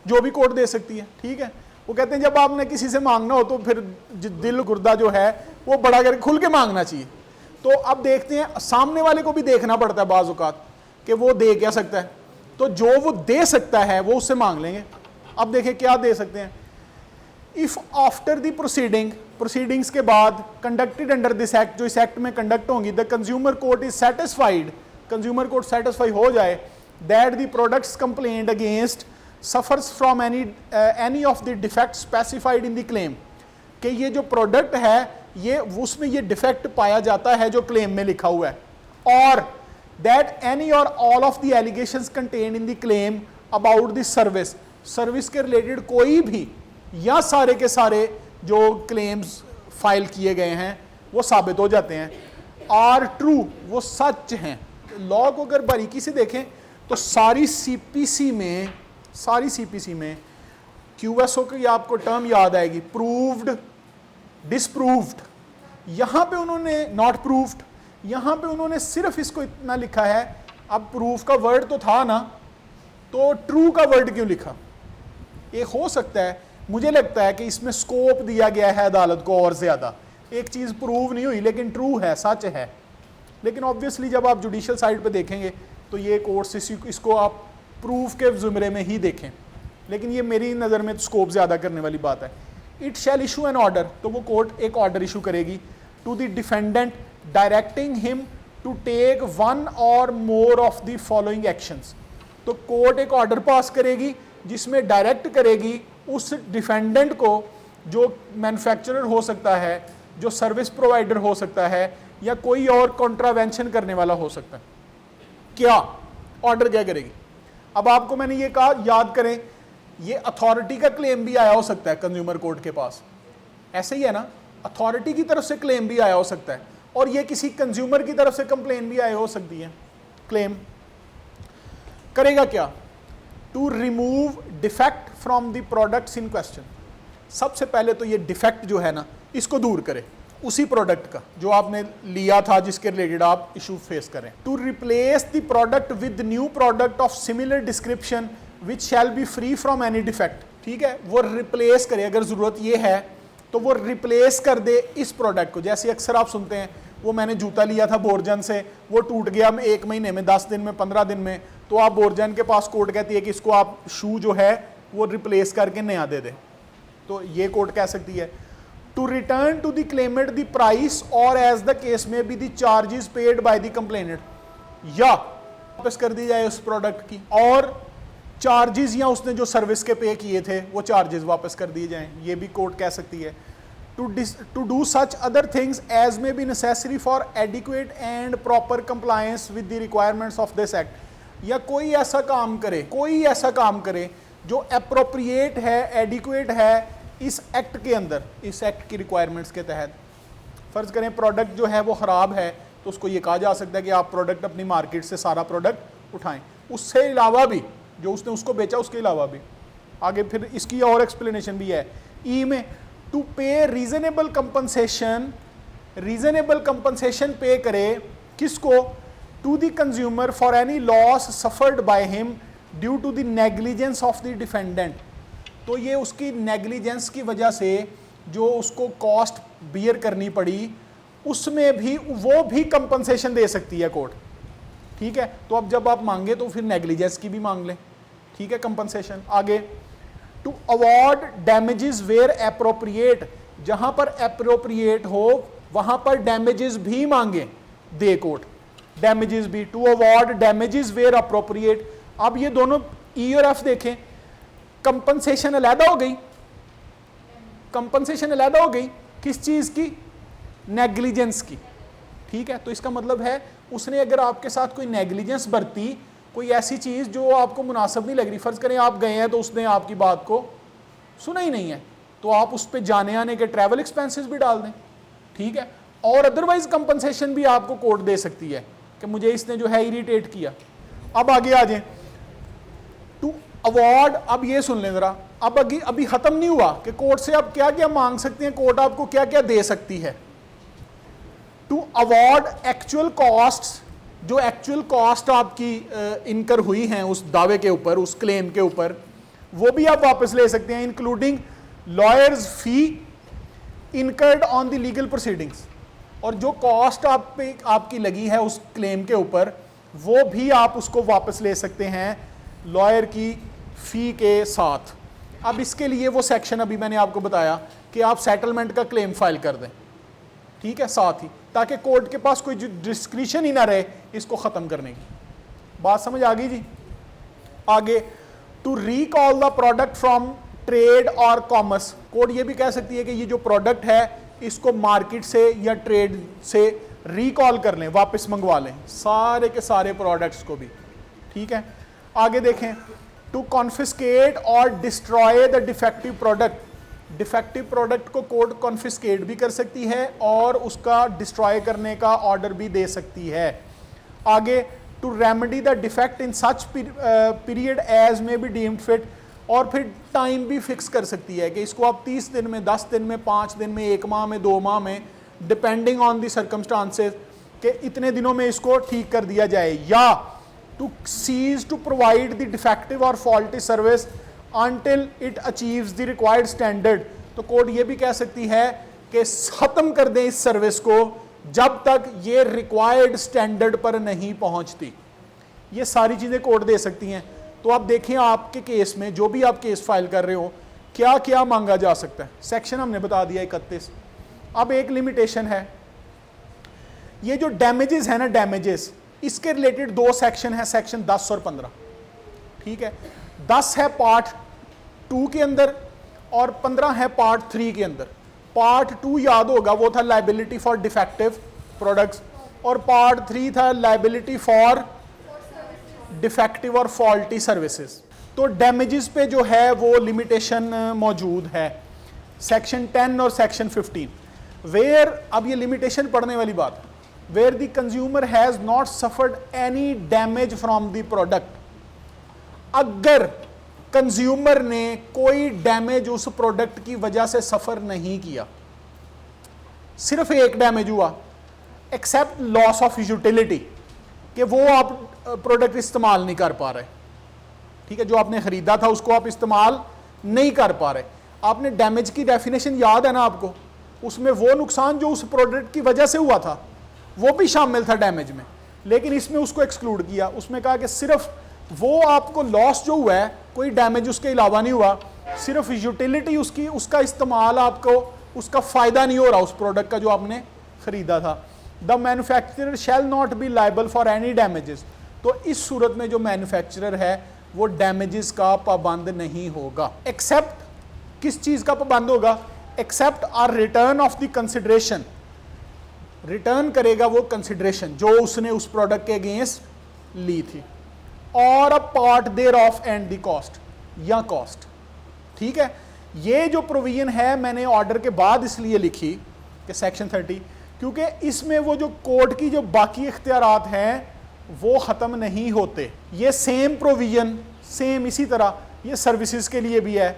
जो भी कोर्ट दे सकती है। ठीक है, वो कहते हैं जब आपने किसी से मांगना हो तो फिर दिल गुर्दा जो है वो बड़ा करके खुल के मांगना चाहिए। तो अब देखते हैं, सामने वाले को भी देखना पड़ता है बाज़ औक़ात कि वो दे क्या सकता है, तो जो वो दे सकता है वो उससे मांग लेंगे। अब देखें क्या दे सकते हैं। इफ आफ्टर द प्रोसीडिंग्स के बाद कंडक्टेड अंडर दिस एक्ट, जो इस एक्ट में कंडक्ट होंगी, the consumer court is satisfied, consumer court satisfy हो जाए that the products complaint against suffers from any of the defect specified in the claim, कि ये जो प्रोडक्ट है ये उसमें ये डिफेक्ट पाया जाता है जो क्लेम में लिखा हुआ है, और दैट एनी और all of the allegations contained in the claim about the service, service के रिलेटेड कोई भी या सारे के सारे जो क्लेम्स फाइल किए गए हैं वो साबित हो जाते हैं, आर ट्रू, वो सच हैं। लॉ को अगर बारीकी से देखें तो सारी सीपीसी में क्यूएसओ की आपको टर्म याद आएगी, प्रूव्ड, डिसप्रूव्ड, यहाँ पे उन्होंने नॉट प्रूव्ड, यहाँ पे उन्होंने सिर्फ इसको इतना लिखा है। अब प्रूफ का वर्ड तो था ना, तो ट्रू का वर्ड क्यों लिखा? ये हो सकता है, मुझे लगता है कि इसमें स्कोप दिया गया है अदालत को और ज़्यादा, एक चीज़ प्रूव नहीं हुई लेकिन ट्रू है, सच है, लेकिन ऑब्वियसली जब आप जुडिशल साइड पे देखेंगे तो ये कोर्स इसको आप प्रूफ के ज़ुमरे में ही देखें, लेकिन ये मेरी नज़र में स्कोप ज़्यादा करने वाली बात है। It shall issue an order, तो वो कोर्ट एक ऑर्डर इशू करेगी to the defendant directing him to take one और more of the following actions. तो कोर्ट एक ऑर्डर पास करेगी जिसमें डायरेक्ट करेगी उस डिफेंडेंट को, जो मैन्युफैक्चरर हो सकता है, जो सर्विस प्रोवाइडर हो सकता है, या कोई और कॉन्ट्रावेंशन करने वाला हो सकता है। क्या ऑर्डर क्या करेगी? अब आपको मैंने ये कहा, याद करें, ये अथॉरिटी का क्लेम भी आया हो सकता है कंज्यूमर कोर्ट के पास, ऐसे ही है ना, अथॉरिटी की तरफ से क्लेम भी आया हो सकता है, और ये किसी कंज्यूमर की तरफ से कंप्लेन भी आया हो सकती है। क्लेम करेगा क्या? To remove defect from the products in question. सबसे पहले तो ये डिफेक्ट जो है ना, इसको दूर करे, उसी प्रोडक्ट का जो आपने लिया था जिसके रिलेटेड आप इशू फेस करें। To replace the product with new product of similar description which shall be free from any defect. ठीक है, वो रिप्लेस करे, अगर ज़रूरत ये है तो वो रिप्लेस कर दे इस प्रोडक्ट को। जैसे अक्सर आप सुनते हैं, वो मैंने जूता लिया था बोरजन से, वो टूट गया 1 महीने में, 10 दिन में, 15 दिन में, तो आप बोरजन के पास कोर्ट कहती है कि इसको आप शू जो है वो रिप्लेस करके नया दे दे, तो ये कोर्ट कह सकती है। To return to the claimant the price और as the case may be the charges paid by the complainant, या वापस कर दी जाए उस प्रोडक्ट की, और चार्जेस या उसने जो सर्विस के पे किए थे वो चार्जेस वापस कर दिए जाएं, ये भी कोर्ट कह सकती है। To do such other things as may be necessary for adequate and proper compliance with the requirements of this act, या कोई ऐसा काम करे जो अप्रोप्रिएट है, एडिक्वेट है इस एक्ट के अंदर, इस एक्ट की रिक्वायरमेंट्स के तहत। फ़र्ज़ करें प्रोडक्ट जो है वो ख़राब है, तो उसको ये कहा जा सकता है कि आप प्रोडक्ट अपनी मार्केट से सारा प्रोडक्ट उठाएं, उससे अलावा भी जो उसने उसको बेचा उसके अलावा भी। आगे फिर इसकी और एक्सप्लेनेशन भी है ई में, टू पे रीजनेबल कंपनसेशन पे करे किसको, to the consumer for any loss suffered by him due to the negligence of the defendant. तो ये उसकी नेग्लिजेंस की वजह से जो उसको कॉस्ट बियर करनी पड़ी, उसमें भी वो भी कंपनसेशन दे सकती है कोर्ट, ठीक है। तो अब जब आप मांगे तो फिर नेग्लिजेंस की भी मांग लें, ठीक है, कंपनसेशन। आगे to award damages where appropriate, जहां पर एप्रोप्रिएट हो वहां पर डैमेजेस भी मांगे दे कोर्ट, डैमेजेस भी, to award damages where appropriate. अब ये दोनों ई और एफ देखें, कंपनसेशन अलहदा हो गई, कंपनसेशन अलहदा हो गई किस चीज की, नेग्लिजेंस की, ठीक है। तो इसका मतलब है उसने अगर आपके साथ कोई नेग्लिजेंस बरती, कोई ऐसी चीज जो आपको मुनासिब नहीं लग रही, फर्ज करें आप गए हैं तो उसने आपकी बात को सुना ही नहीं है, तो आप उस पर जाने आने के ट्रैवल एक्सपेंसेस भी डाल दें, ठीक है। और अदरवाइज कंपनसेशन भी आपको कोर्ट दे सकती है कि मुझे इसने जो है इरिटेट किया। अब आगे आ जाए टू अवॉर्ड, अब ये सुन लें जरा, अब अभी खत्म नहीं हुआ कि कोर्ट से आप क्या क्या मांग सकते हैं, कोर्ट आपको क्या क्या दे सकती है। टू अवॉर्ड एक्चुअल कॉस्ट, जो एक्चुअल कॉस्ट आपकी इनकर हुई हैं उस दावे के ऊपर, उस क्लेम के ऊपर, वो भी आप वापस ले सकते हैं, including lawyers fee incurred on the legal proceedings. और जो कॉस्ट आप पे आपकी लगी है उस क्लेम के ऊपर, वो भी आप उसको वापस ले सकते हैं लॉयर की फ़ी के साथ। अब इसके लिए वो सेक्शन अभी मैंने आपको बताया कि आप सेटलमेंट का क्लेम फाइल कर दें, ठीक है, साथ ही, ताकि कोर्ट के पास कोई डिस्क्रिशन ही ना रहे इसको ख़त्म करने की। बात समझ आ गई जी। आगे to recall the product from trade और कॉमर्स, कोर्ट ये भी कह सकती है कि ये जो प्रोडक्ट है इसको मार्केट से या ट्रेड से रिकॉल कर लें, वापस मंगवा लें सारे के सारे प्रोडक्ट्स को भी, ठीक है। आगे देखें, टू कॉन्फिस्केट और destroy the defective product, defective product को कोर्ट कॉन्फिस्केट भी कर सकती है और उसका डिस्ट्रॉय करने का ऑर्डर भी दे सकती है। आगे to remedy the defect in such period as may be deemed fit, और फिर टाइम भी फिक्स कर सकती है कि इसको आप 30 दिन में, 10 दिन में, 5 दिन में, 1 माह में, 2 माह में, डिपेंडिंग ऑन द सर्कमस्टांसेस, कि इतने दिनों में इसको ठीक कर दिया जाए। या to cease to provide the defective और faulty service until it achieves the required standard, तो कोर्ट ये भी कह सकती है कि ख़त्म कर दें इस सर्विस को जब तक ये रिक्वायर्ड स्टैंडर्ड पर नहीं पहुंचती। ये सारी चीज़ें कोर्ट दे सकती हैं। तो आप देखें आपके केस में, जो भी आप केस फाइल कर रहे हो, क्या क्या मांगा जा सकता है। सेक्शन हमने बता दिया 31। अब एक लिमिटेशन है, ये जो डैमेजेस है ना, डैमेजेस, इसके रिलेटेड 2 सेक्शन है, सेक्शन 10 और 15, ठीक है। 10 है पार्ट 2 के अंदर और 15 है पार्ट 3 के अंदर। पार्ट 2 याद होगा, वो था लाइबिलिटी फॉर डिफेक्टिव प्रोडक्ट्स, और पार्ट 3 था लाइबिलिटी फॉर डिफेक्टिव और फॉल्टी सर्विसेज। तो डैमेजेस पे जो है वो लिमिटेशन मौजूद है, सेक्शन 10 और सेक्शन 15। वेयर, अब ये लिमिटेशन पढ़ने वाली बात, where the consumer has not suffered any damage from the product, अगर कंज्यूमर ने कोई डैमेज उस प्रोडक्ट की वजह से सफर नहीं किया, सिर्फ एक डैमेज हुआ, एक्सेप्ट लॉस ऑफ यूटिलिटी, कि वो आप प्रोडक्ट इस्तेमाल नहीं कर पा रहे, ठीक है, जो आपने खरीदा था उसको आप इस्तेमाल नहीं कर पा रहे। आपने डैमेज की डेफिनेशन याद है ना आपको, उसमें वो नुकसान जो उस प्रोडक्ट की वजह से हुआ था वो भी शामिल था डैमेज में, लेकिन इसमें उसको एक्सक्लूड किया। उसमें कहा कि सिर्फ वो आपको लॉस जो हुआ है, कोई डैमेज उसके अलावा नहीं हुआ, सिर्फ यूटिलिटी उसकी, उसका इस्तेमाल आपको, उसका फ़ायदा नहीं हो रहा उस प्रोडक्ट का जो आपने ख़रीदा था। The manufacturer shall not be liable for any damages, तो इस सूरत में जो मैन्युफैक्चरर है वो डैमेजेस का पाबंद नहीं होगा। एक्सेप्ट किस चीज़ का पाबंद होगा? Except or return of the consideration, return करेगा वो कंसिडरेशन जो उसने उस प्रोडक्ट के अगेंस्ट ली थी, और a part thereof and the cost, या कॉस्ट। ठीक है, ये जो प्रोविजन है मैंने ऑर्डर के बाद इसलिए लिखी कि सेक्शन 30, क्योंकि इसमें वो जो कोर्ट की जो बाकी इख्तियारात हैं वो ख़त्म नहीं होते। ये सेम प्रोविजन सेम इसी तरह ये सर्विसेज के लिए भी है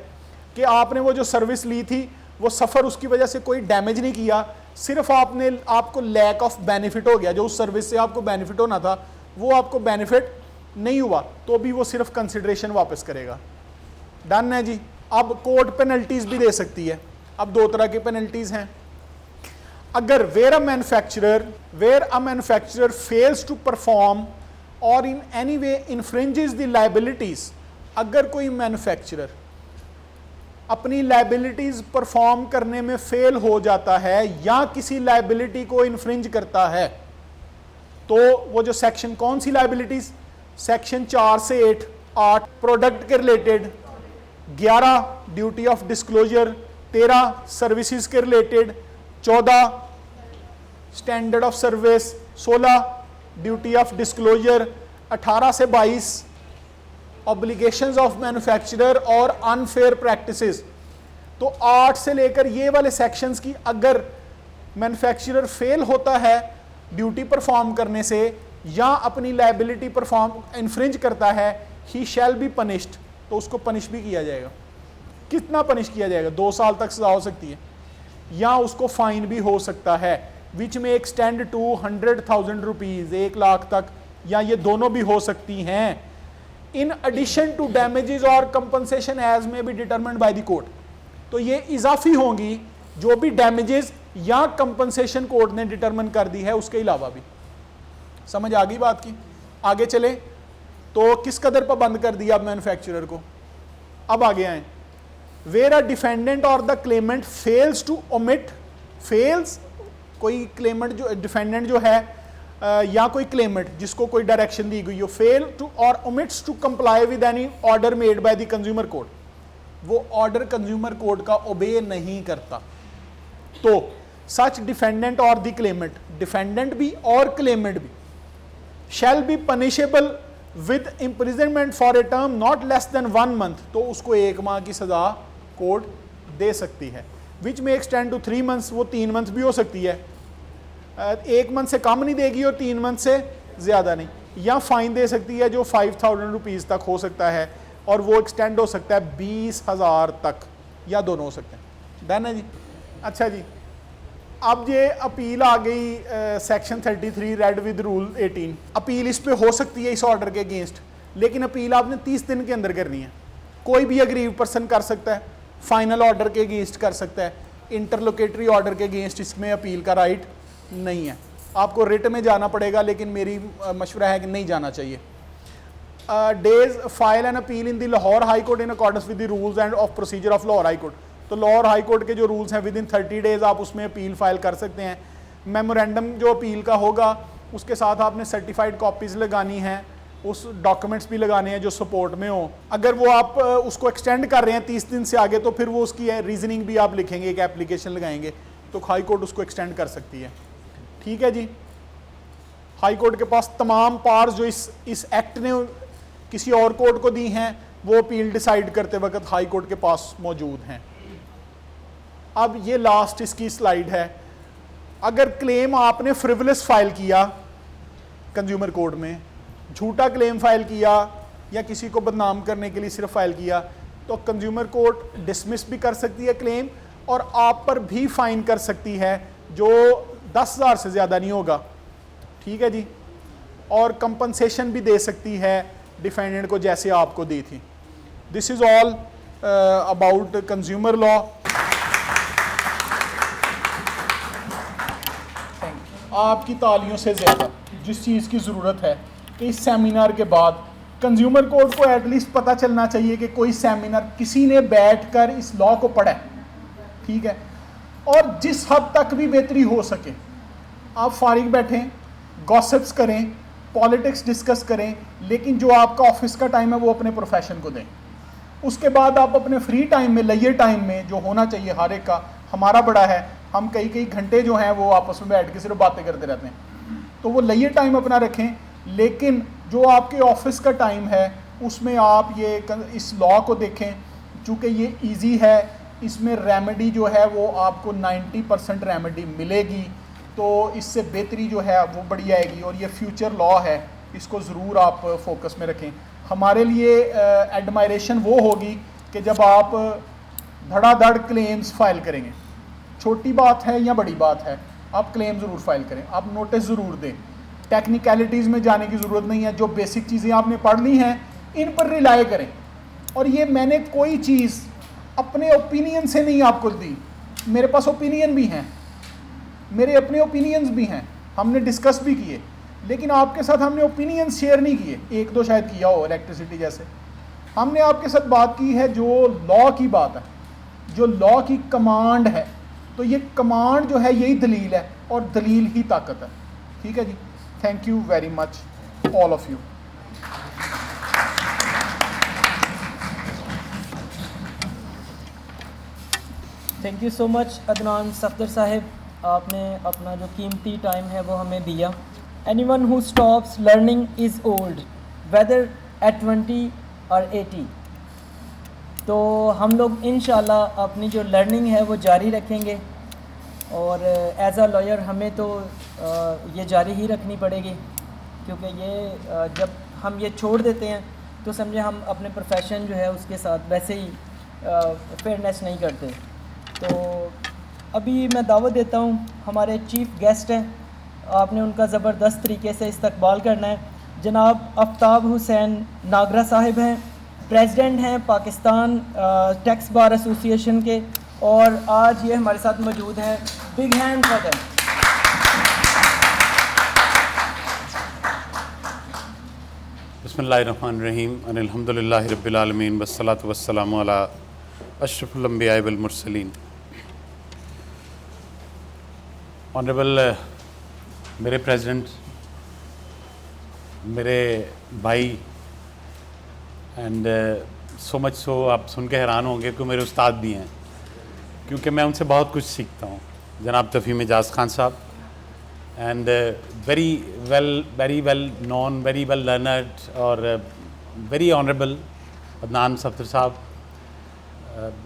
कि आपने वो जो सर्विस ली थी वो सफ़र उसकी वजह से कोई डैमेज नहीं किया, सिर्फ आपको लैक ऑफ बेनिफिट हो गया, जो उस सर्विस से आपको बेनिफिट होना था वो आपको बेनिफिट नहीं हुआ, तो भी वो सिर्फ कंसिडरेशन वापस करेगा। डन है जी। अब कोर्ट पेनल्टीज भी दे सकती है। अब दो तरह की पेनल्टीज हैं। अगर where a manufacturer fails to perform और in any way infringes the liabilities, अगर कोई मैन्युफैक्चरर अपनी लायबिलिटीज परफॉर्म करने में फेल हो जाता है या किसी लायबिलिटी को इन्फ्रिंज करता है, तो वो जो सेक्शन, कौन सी लायबिलिटीज? सेक्शन 4 से 8 प्रोडक्ट के related, 11 duty of disclosure, 13 services के related, 14 standard of service, 16 duty of disclosure, 18 से 22 ऑब्लिगेशंस ऑफ मैन्युफैक्चरर और अनफेयर प्रैक्टिसेस। तो 8 से लेकर ये वाले सेक्शंस की अगर मैन्युफैक्चरर फेल होता है ड्यूटी परफॉर्म करने से या अपनी लायबिलिटी परफॉर्म इन्फ्रिंज करता है, ही शैल बी पनिश्ड, तो उसको पनिश भी किया जाएगा। कितना पनिश किया जाएगा? 2 साल तक सजा हो सकती है या उसको फाइन भी हो सकता है, विच में एक्सटेंड टू 100,000 रुपीज़, 1 लाख तक, या ये दोनों भी हो सकती हैं। इन एडिशन टू डैमेजेस और compensation as may be determined by the court, तो ये इजाफी होंगी जो भी डैमेजेस या कंपनसेशन कोर्ट ने डिटरमिन कर दी है उसके अलावा भी। समझ आ गई बात की? आगे चले तो किस कदर पाबंद कर दिया अब मैन्युफैक्चरर को। अब आगे आए, वेयर अ डिफेंडेंट और the claimant fails to omit, fails कोई क्लेमेंट जो डिफेंडेंट जो है या कोई क्लेमेंट जिसको कोई डायरेक्शन दी गई हो, फेल टू और omits to comply with any order made by the consumer court, वो ऑर्डर कंज्यूमर कोर्ट का ओबे नहीं करता, तो सच डिफेंडेंट और द क्लेमेंट, डिफेंडेंट भी और क्लेमेंट भी, shall be punishable with imprisonment for a term not less than 1 month, तो उसको 1 माह की सजा कोर्ट दे सकती है, विच में एक्सटेंड टू 3 मंथ्स, वो 3 मंथ भी हो सकती है, 1 मंथ से कम नहीं देगी और 3 मंथ से ज़्यादा नहीं, या फाइन दे सकती है जो 5,000 रुपीज़ तक हो सकता है, और वो एक्सटेंड हो सकता है 20,000 तक, या दोनों हो सकते हैं। डन है जी। अच्छा जी, अब ये अपील आ गई section 33 read with rule 18, appeal इस पे हो सकती है इस ऑर्डर के अगेंस्ट, लेकिन अपील आपने 30 दिन के अंदर करनी है। कोई भी अग्रीव पर्सन कर सकता है, फाइनल ऑर्डर के अगेंस्ट कर सकता है, इंटरलोकेटरी ऑर्डर के अगेंस्ट इसमें अपील का राइट नहीं है। आपको रिट में जाना पड़ेगा, लेकिन मेरी मशवरा है कि नहीं जाना चाहिए। Days file an appeal in the Lahore high court in accordance with the rules end of procedure of Lahore high court, तो लाहौर हाई कोर्ट के जो रूल्स हैं विद इन 30 डेज आप उसमें अपील फाइल कर सकते हैं। मेमोरेंडम जो अपील का होगा उसके साथ आपने सर्टिफाइड कॉपीज़ लगानी हैं, उस डॉक्यूमेंट्स भी लगाने हैं जो सपोर्ट में हो। अगर वो आप उसको एक्सटेंड कर रहे हैं 30 दिन से आगे, तो फिर वो उसकी रीजनिंग भी आप लिखेंगे, एक एप्लीकेशन लगाएंगे, तो हाई कोर्ट उसको एक्सटेंड कर सकती है। ठीक है जी। हाई कोर्ट के पास तमाम पावर्स जो इस एक्ट ने किसी और कोर्ट को दी हैं, वो अपील डिसाइड करते वक्त हाई कोर्ट के पास मौजूद हैं। अब ये लास्ट इसकी स्लाइड है। अगर क्लेम आपने फ्रिवलेस फाइल किया कंज्यूमर कोर्ट में, झूठा क्लेम फाइल किया या किसी को बदनाम करने के लिए सिर्फ फाइल किया, तो कंज्यूमर कोर्ट डिसमिस भी कर सकती है क्लेम, और आप पर भी फाइन कर सकती है जो 10,000 से ज़्यादा नहीं होगा। ठीक है जी। और कंपनसेशन भी दे सकती है डिफेंडेंट को जैसे आपको दी थी। This is all about consumer law. आपकी तालियों से ज़्यादा जिस चीज़ की ज़रूरत है कि इस सेमिनार के बाद कंज्यूमर कोर्ट को एटलीस्ट पता चलना चाहिए कि कोई सेमिनार किसी ने बैठकर इस लॉ को पढ़ा है। ठीक है। और जिस हद तक भी बेहतरी हो सके आप फारिग बैठें, गॉसिप्स करें, पॉलिटिक्स डिस्कस करें, लेकिन जो आपका ऑफिस का टाइम है वो अपने प्रोफेशन को दें। उसके बाद आप अपने फ्री टाइम में, लेजर टाइम में जो होना चाहिए हर एक का, हमारा बड़ा है, हम कई कई घंटे जो हैं वो आपस में बैठ के सिर्फ बातें करते रहते हैं, तो वो लेजर टाइम अपना रखें। लेकिन जो आपके ऑफिस का टाइम है उसमें आप ये इस लॉ को देखें, चूँकि ये इजी है, इसमें रेमेडी जो है वो आपको 90% रेमेडी मिलेगी, तो इससे बेहतरी जो है वो बड़ी आएगी। और ये फ्यूचर लॉ है, इसको ज़रूर आप फोकस में रखें। हमारे लिए एडमायरेशन वो होगी कि जब आप धड़ाधड़ क्लेम्स फाइल करेंगे, छोटी बात है या बड़ी बात है, आप क्लेम ज़रूर फाइल करें, आप नोटिस ज़रूर दें। टेक्निकलिटीज़ में जाने की ज़रूरत नहीं है, जो बेसिक चीज़ें आपने पढ़ ली हैं इन पर रिलाय करें। और ये मैंने कोई चीज़ अपने ओपिनियन से नहीं आपको दी, मेरे पास ओपिनियन भी हैं, मेरे अपने ओपिनियंस भी हैं, हमने डिस्कस भी किए, लेकिन आपके साथ हमने ओपिनियंस शेयर नहीं किए। एक दो शायद किया हो, इलेक्ट्रिसिटी जैसे। हमने आपके साथ बात की है जो लॉ की बात है, जो लॉ की कमांड है, तो ये कमांड जो है यही दलील है और दलील ही ताकत है। ठीक है जी, thank you very much all of you. Thank you so much Adnan Safdar sahib, आपने अपना जो कीमती टाइम है वो हमें दिया। Anyone who stops learning is old whether at 20 और 80। तो हम लोग इंशाल्लाह अपनी जो लर्निंग है वो जारी रखेंगे, और एज अ लॉयर हमें तो ये जारी ही रखनी पड़ेगी, क्योंकि ये जब हम ये छोड़ देते हैं तो समझे हम अपने प्रोफेशन जो है उसके साथ वैसे ही फेयरनेस नहीं करते। तो अभी मैं दावत देता हूँ, हमारे चीफ़ गेस्ट हैं, आपने उनका ज़बरदस्त तरीके से इस्तकबाल करना है। जनाब आफ्ताब हुसैन नागरा साहिब हैं, प्रेसिडेंट हैं पाकिस्तान टैक्स बार एसोसिएशन के, और आज ये हमारे साथ मौजूद हैं। Big hand for them. बिस्मिल्लाहिर्रहमानिर्रहीम अल्हम्दुलिल्लाहि रब्बिल आलमीन वस्सलातु वस्सलामु अला अशरफुल अंबिया वल मुरसलीन। ऑनरेबल मेरे प्रेसिडेंट, मेरे भाई, एंड सो मच सो आप सुन के हैरान होंगे कि मेरे उस्ताद भी हैं, क्योंकि मैं उनसे बहुत कुछ सीखता हूँ। जनाब तफ़हीम एजाज़ खान साहब, and very well non, very well learned और वेरी ऑनरेबल अदनान सफदर साहब।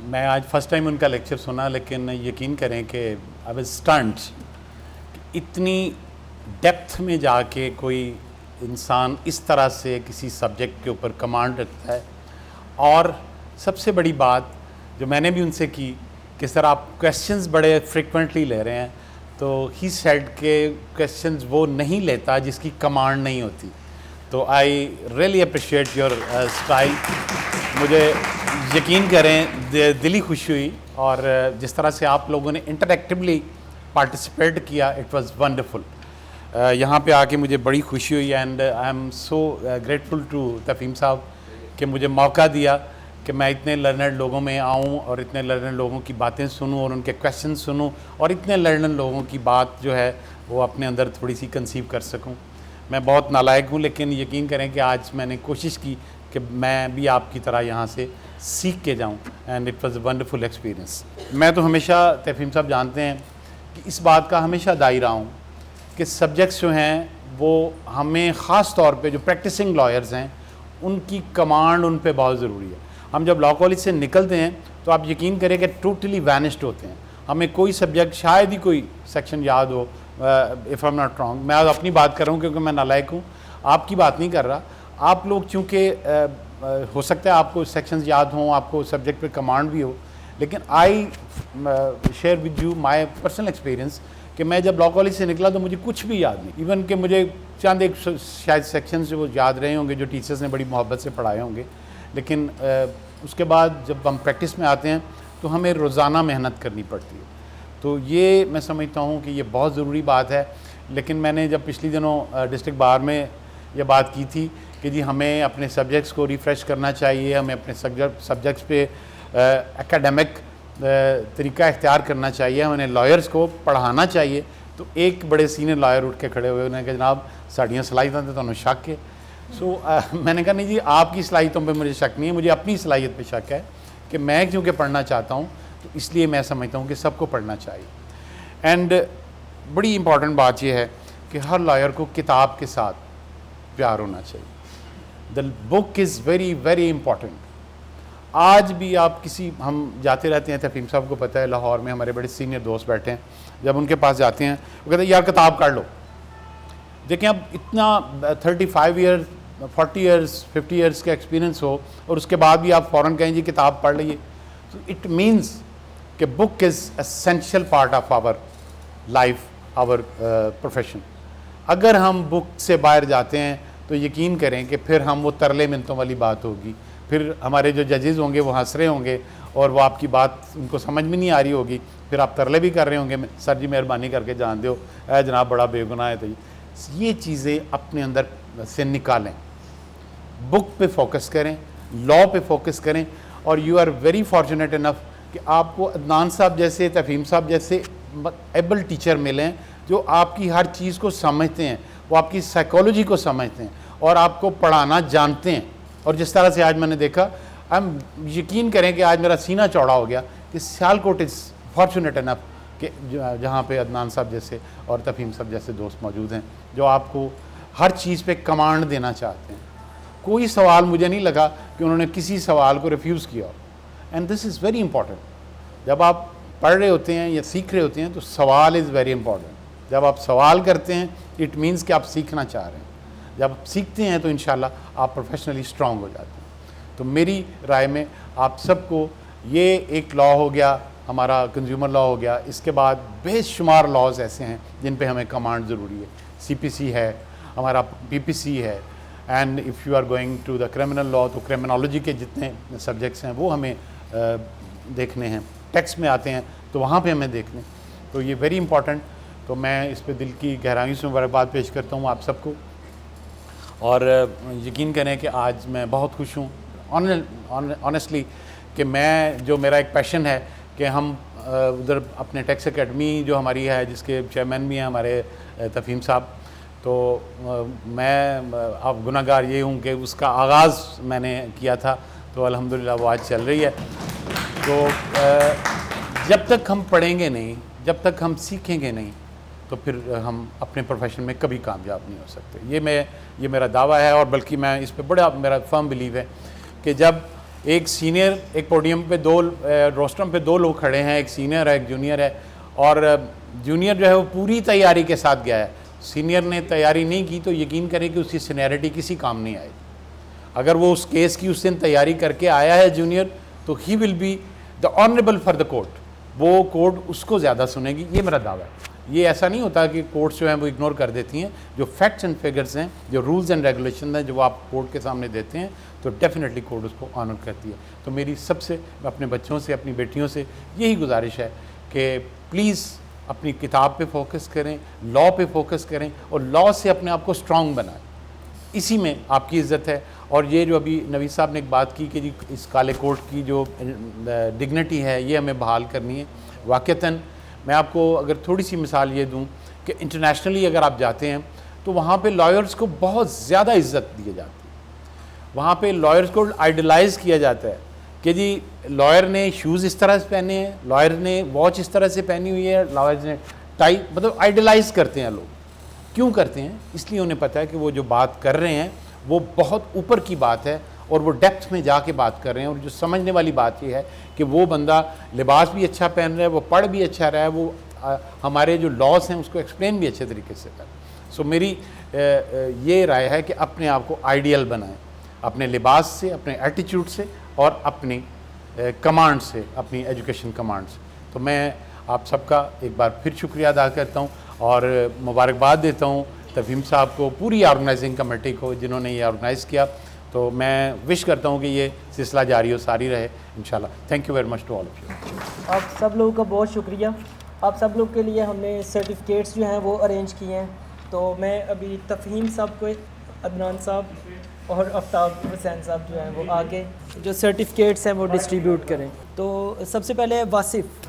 मैं आज फ़र्स्ट टाइम उनका लेक्चर सुना, लेकिन यकीन करें कि आई वाज स्टन्ड, इतनी डेप्थ में जाके कोई इंसान इस तरह से किसी सब्जेक्ट के ऊपर कमांड रखता है। और सबसे बड़ी बात जो मैंने भी उनसे की, किस तरह आप क्वेश्चंस बड़े फ्रिक्वेंटली ले रहे हैं, तो ही सेड के क्वेश्चंस वो नहीं लेता जिसकी कमांड नहीं होती। तो I really appreciate your style. मुझे यकीन करें दिली खुशी हुई, और जिस तरह से आप लोगों ने इंटरएक्टिवली पार्टिसिपेट किया, इट वाज वंडरफुल। यहाँ पे आके मुझे बड़ी खुशी हुई, and I am so grateful to Tafheem sahab कि मुझे मौका दिया कि मैं इतने लर्नर्ड लोगों में आऊँ और इतने लर्नर्ड लोगों की बातें सुनूँ और उनके क्वेश्चन सुनूँ, और इतने लर्नर्ड लोगों की बात जो है वो अपने अंदर थोड़ी सी कंसीव कर सकूँ। मैं बहुत नालायक हूँ, लेकिन यकीन करें कि आज मैंने कोशिश की कि मैं भी आपकी तरह यहाँ से सीख के जाऊँ, and it was a wonderful experience. मैं तो हमेशा, तफ़हीम साहब जानते हैं कि इस बात का हमेशा दाई रहा हूँ कि सब्जेक्ट्स जो हैं वो हमें ख़ास तौर पे जो प्रैक्टिसिंग लॉयर्स हैं उनकी कमांड उन पे बहुत ज़रूरी है। हम जब लॉ कॉलेज से निकलते हैं तो आप यकीन करें कि टोटली वैनिश्ड होते हैं, हमें कोई सब्जेक्ट, शायद ही कोई सेक्शन याद हो, if I am not wrong. मैं आज अपनी बात कर रहा हूँ क्योंकि मैं नालायक हूँ, आपकी बात नहीं कर रहा। आप लोग चूँकि हो सकता है आपको सेक्शंस याद हों, आपको सब्जेक्ट पे कमांड भी हो, लेकिन I share with you my personal experience कि मैं जब लॉ कॉलेज से निकला तो मुझे कुछ भी याद नहीं। इवन कि मुझे चंद एक शायद सेक्शंस जो वो याद रहे होंगे, जो टीचर्स ने बड़ी मोहब्बत से पढ़ाए होंगे, लेकिन उसके बाद जब हम प्रैक्टिस में आते हैं तो हमें रोज़ाना मेहनत करनी पड़ती है। तो ये मैं समझता हूँ कि ये बहुत ज़रूरी बात है। लेकिन मैंने जब पिछले दिनों डिस्ट्रिक्ट बार में ये बात की थी कि जी हमें अपने सब्जेक्ट्स को रिफ़्रेश करना चाहिए, हमें अपने सब्जेक्ट्स पे एकेडमिक तरीका इख्तियार करना चाहिए, हमें लॉयर्स को पढ़ाना चाहिए, तो एक बड़े सीनियर लॉयर उठ के खड़े हुए, उन्होंने कहा जनाब साड़ियाँ सलाहियतां तो तुहानू शक है। मैंने कहा नहीं जी, आपकी सलाहियतों पे मुझे शक नहीं है, मुझे अपनी सलाहियत पे शक है कि मैं क्योंकि पढ़ना चाहता हूँ, तो इसलिए मैं समझता हूँ कि सबको पढ़ना चाहिए। एंड बड़ी इंपॉर्टेंट बात यह है कि हर लॉयर को किताब के साथ प्यार होना चाहिए। The book is very very important. आज भी आप हम जाते रहते हैं, तफहीम साहब को पता है, लाहौर में हमारे बड़े सीनियर दोस्त बैठे हैं, जब उनके पास जाते हैं वो कहते हैं यार किताब काट लो। देखें अब इतना 35 ईयर 40 ईयर्स 50 ईयर्स का एक्सपीरियंस हो और उसके बाद भी आप फ़ौरन कहें जी किताब पढ़ लीजिए, तो इट मीन्स कि book is essential part of our life, our profession. अगर हम बुक से बाहर जाते हैं तो यकीन करें कि फिर हम वो तरले मिनतों वाली बात होगी, फिर हमारे जो जजेज़ होंगे वो हंस रहे होंगे और वो आपकी बात उनको समझ में नहीं आ रही होगी, फिर आप तरले भी कर रहे होंगे सर जी मेहरबानी करके जान दो जनाब बड़ा बेगुनाह है। तो ये चीज़ें अपने अंदर से निकालें, बुक पे फोकस करें, लॉ पे फोकस करें। और you are very fortunate enough कि आपको अदनान साहब जैसे, तफहीम साहब जैसे एबल टीचर मिले हैं जो आपकी हर चीज़ को समझते हैं, वो आपकी साइकोलॉजी को समझते हैं और आपको पढ़ाना जानते हैं। और जिस तरह से आज मैंने देखा, हम यकीन करें कि आज मेरा सीना चौड़ा हो गया कि सियालकोट इज़ फॉर्चुनेट इनफ कि जहाँ पे अदनान साहब जैसे और तफहीम साहब जैसे दोस्त मौजूद हैं जो आपको हर चीज़ पे कमांड देना चाहते हैं। कोई सवाल मुझे नहीं लगा कि उन्होंने किसी सवाल को रिफ्यूज़ किया। And this is very important. जब आप पढ़ रहे होते हैं या सीख रहे होते हैं तो सवाल इज़ वेरी इंपॉर्टेंट। जब आप सवाल करते हैं इट मीन्स कि आप सीखना चाह रहे हैं। जब आप सीखते हैं तो इंशाल्लाह आप प्रोफेशनली स्ट्रॉन्ग हो जाते हैं। तो मेरी राय में आप सबको ये एक लॉ हो गया, हमारा कंज्यूमर लॉ हो गया, इसके बाद बेशुमार लॉज ऐसे हैं जिन पे हमें कमांड ज़रूरी है। CPC है, हमारा PPC है, and if you are going to the criminal law तो क्रिमिनोलॉजी के जितने सब्जेक्ट्स हैं वो हमें देखने हैं। टेक्स्ट में आते हैं तो वहाँ पे हमें देखने, तो ये वेरी इंपॉर्टेंट। तो मैं इस पे दिल की गहराई से मुबारकबाद पेश करता हूँ आप सबको। और यकीन करें कि आज मैं बहुत खुश हूँ ऑनेस्टली कि मैं जो मेरा एक पैशन है कि हम उधर अपने टैक्स एकेडमी जो हमारी है जिसके चेयरमैन भी हैं हमारे तफहीम साहब, तो मैं अब गुनाहगार ये हूँ कि उसका आगाज़ मैंने किया था तो अल्हम्दुलिल्लाह वो आज चल रही है। तो जब तक हम पढ़ेंगे नहीं, जब तक हम सीखेंगे नहीं, तो फिर हम अपने प्रोफेशन में कभी कामयाब नहीं हो सकते। ये मेरा दावा है। और बल्कि मैं इस पे बड़ा मेरा फर्म बिलीव है कि जब एक सीनियर एक पोडियम पे रोस्ट्रम पे 2 लोग खड़े हैं, एक सीनियर है एक जूनियर है, और जूनियर जो है वो पूरी तैयारी के साथ गया है, सीनियर ने तैयारी नहीं की, तो यकीन करें कि उसकी सीनियरिटी किसी काम नहीं आई। अगर वो उस केस की उस दिन तैयारी करके आया है जूनियर, तो he will be the honourable for the court, वो कोर्ट उसको ज़्यादा सुनेगी। ये मेरा दावा है। ये ऐसा नहीं होता कि कोर्ट्स जो हैं वो इग्नोर कर देती हैं। जो फैक्ट्स एंड फिगर्स हैं, जो रूल्स एंड रेगुलेशन हैं, जो वो आप कोर्ट के सामने देते हैं, तो डेफिनेटली कोर्ट उसको ऑनर करती है। तो मेरी सबसे अपने बच्चों से, अपनी बेटियों से यही गुजारिश है कि प्लीज़ अपनी किताब पे फोकस करें, लॉ पे फोकस करें और लॉ से अपने आप को स्ट्रॉन्ग बनाएं। इसी में आपकी इज़्ज़त है। और ये जो अभी नवीद साहब ने एक बात की कि जी इस काले कोर्ट की जो डिग्निटी है ये हमें बहाल करनी है। वाक़तन मैं आपको अगर थोड़ी सी मिसाल ये दूं कि इंटरनेशनली अगर आप जाते हैं तो वहाँ पे लॉयर्स को बहुत ज़्यादा इज़्ज़त दी जाती है। वहाँ पे लॉयर्स को आइडलाइज़ किया जाता है कि जी लॉयर ने शूज़ इस तरह से पहने हैं, लॉयर ने वॉच इस तरह से पहनी हुई है, लॉयर्स ने टाई, मतलब आइडलाइज़ करते हैं लोग। क्यों करते हैं? इसलिए उन्हें पता है कि वो जो बात कर रहे हैं वो बहुत ऊपर की बात है और वो डेप्थ में जाके बात कर रहे हैं। और जो समझने वाली बात ये है कि वो बंदा लिबास भी अच्छा पहन रहा है, वो पढ़ भी अच्छा रहा है, वो हमारे जो लॉस हैं उसको एक्सप्लेन भी अच्छे तरीके से कर। सो मेरी ये राय है कि अपने आप को आइडियल बनाएं, अपने लिबास से, अपने एटीट्यूड से और अपनी कमांड से, अपनी एजुकेशन कमांड से। तो मैं आप सबका एक बार फिर शुक्रिया अदा करता हूँ और मुबारकबाद देता हूँ तफहीम साहब को, पूरी ऑर्गेनाइजिंग कमेटी को जिन्होंने ये ऑर्गेनाइज़ किया। तो मैं विश करता हूँ कि ये सिलसिला जारी और सारी रहे इंशाल्लाह। Thank you very much to all of you. आप सब लोगों का बहुत शुक्रिया। आप सब लोग के लिए हमने सर्टिफिकेट्स जो हैं वो अरेंज किए हैं। तो मैं अभी तफहीम साहब को, अदनान साहब और आफ्ताब हुसैन साहब जो हैं वो आगे जो सर्टिफिकेट्स हैं वो डिस्ट्रीब्यूट करें। तो सबसे पहले वासिफ़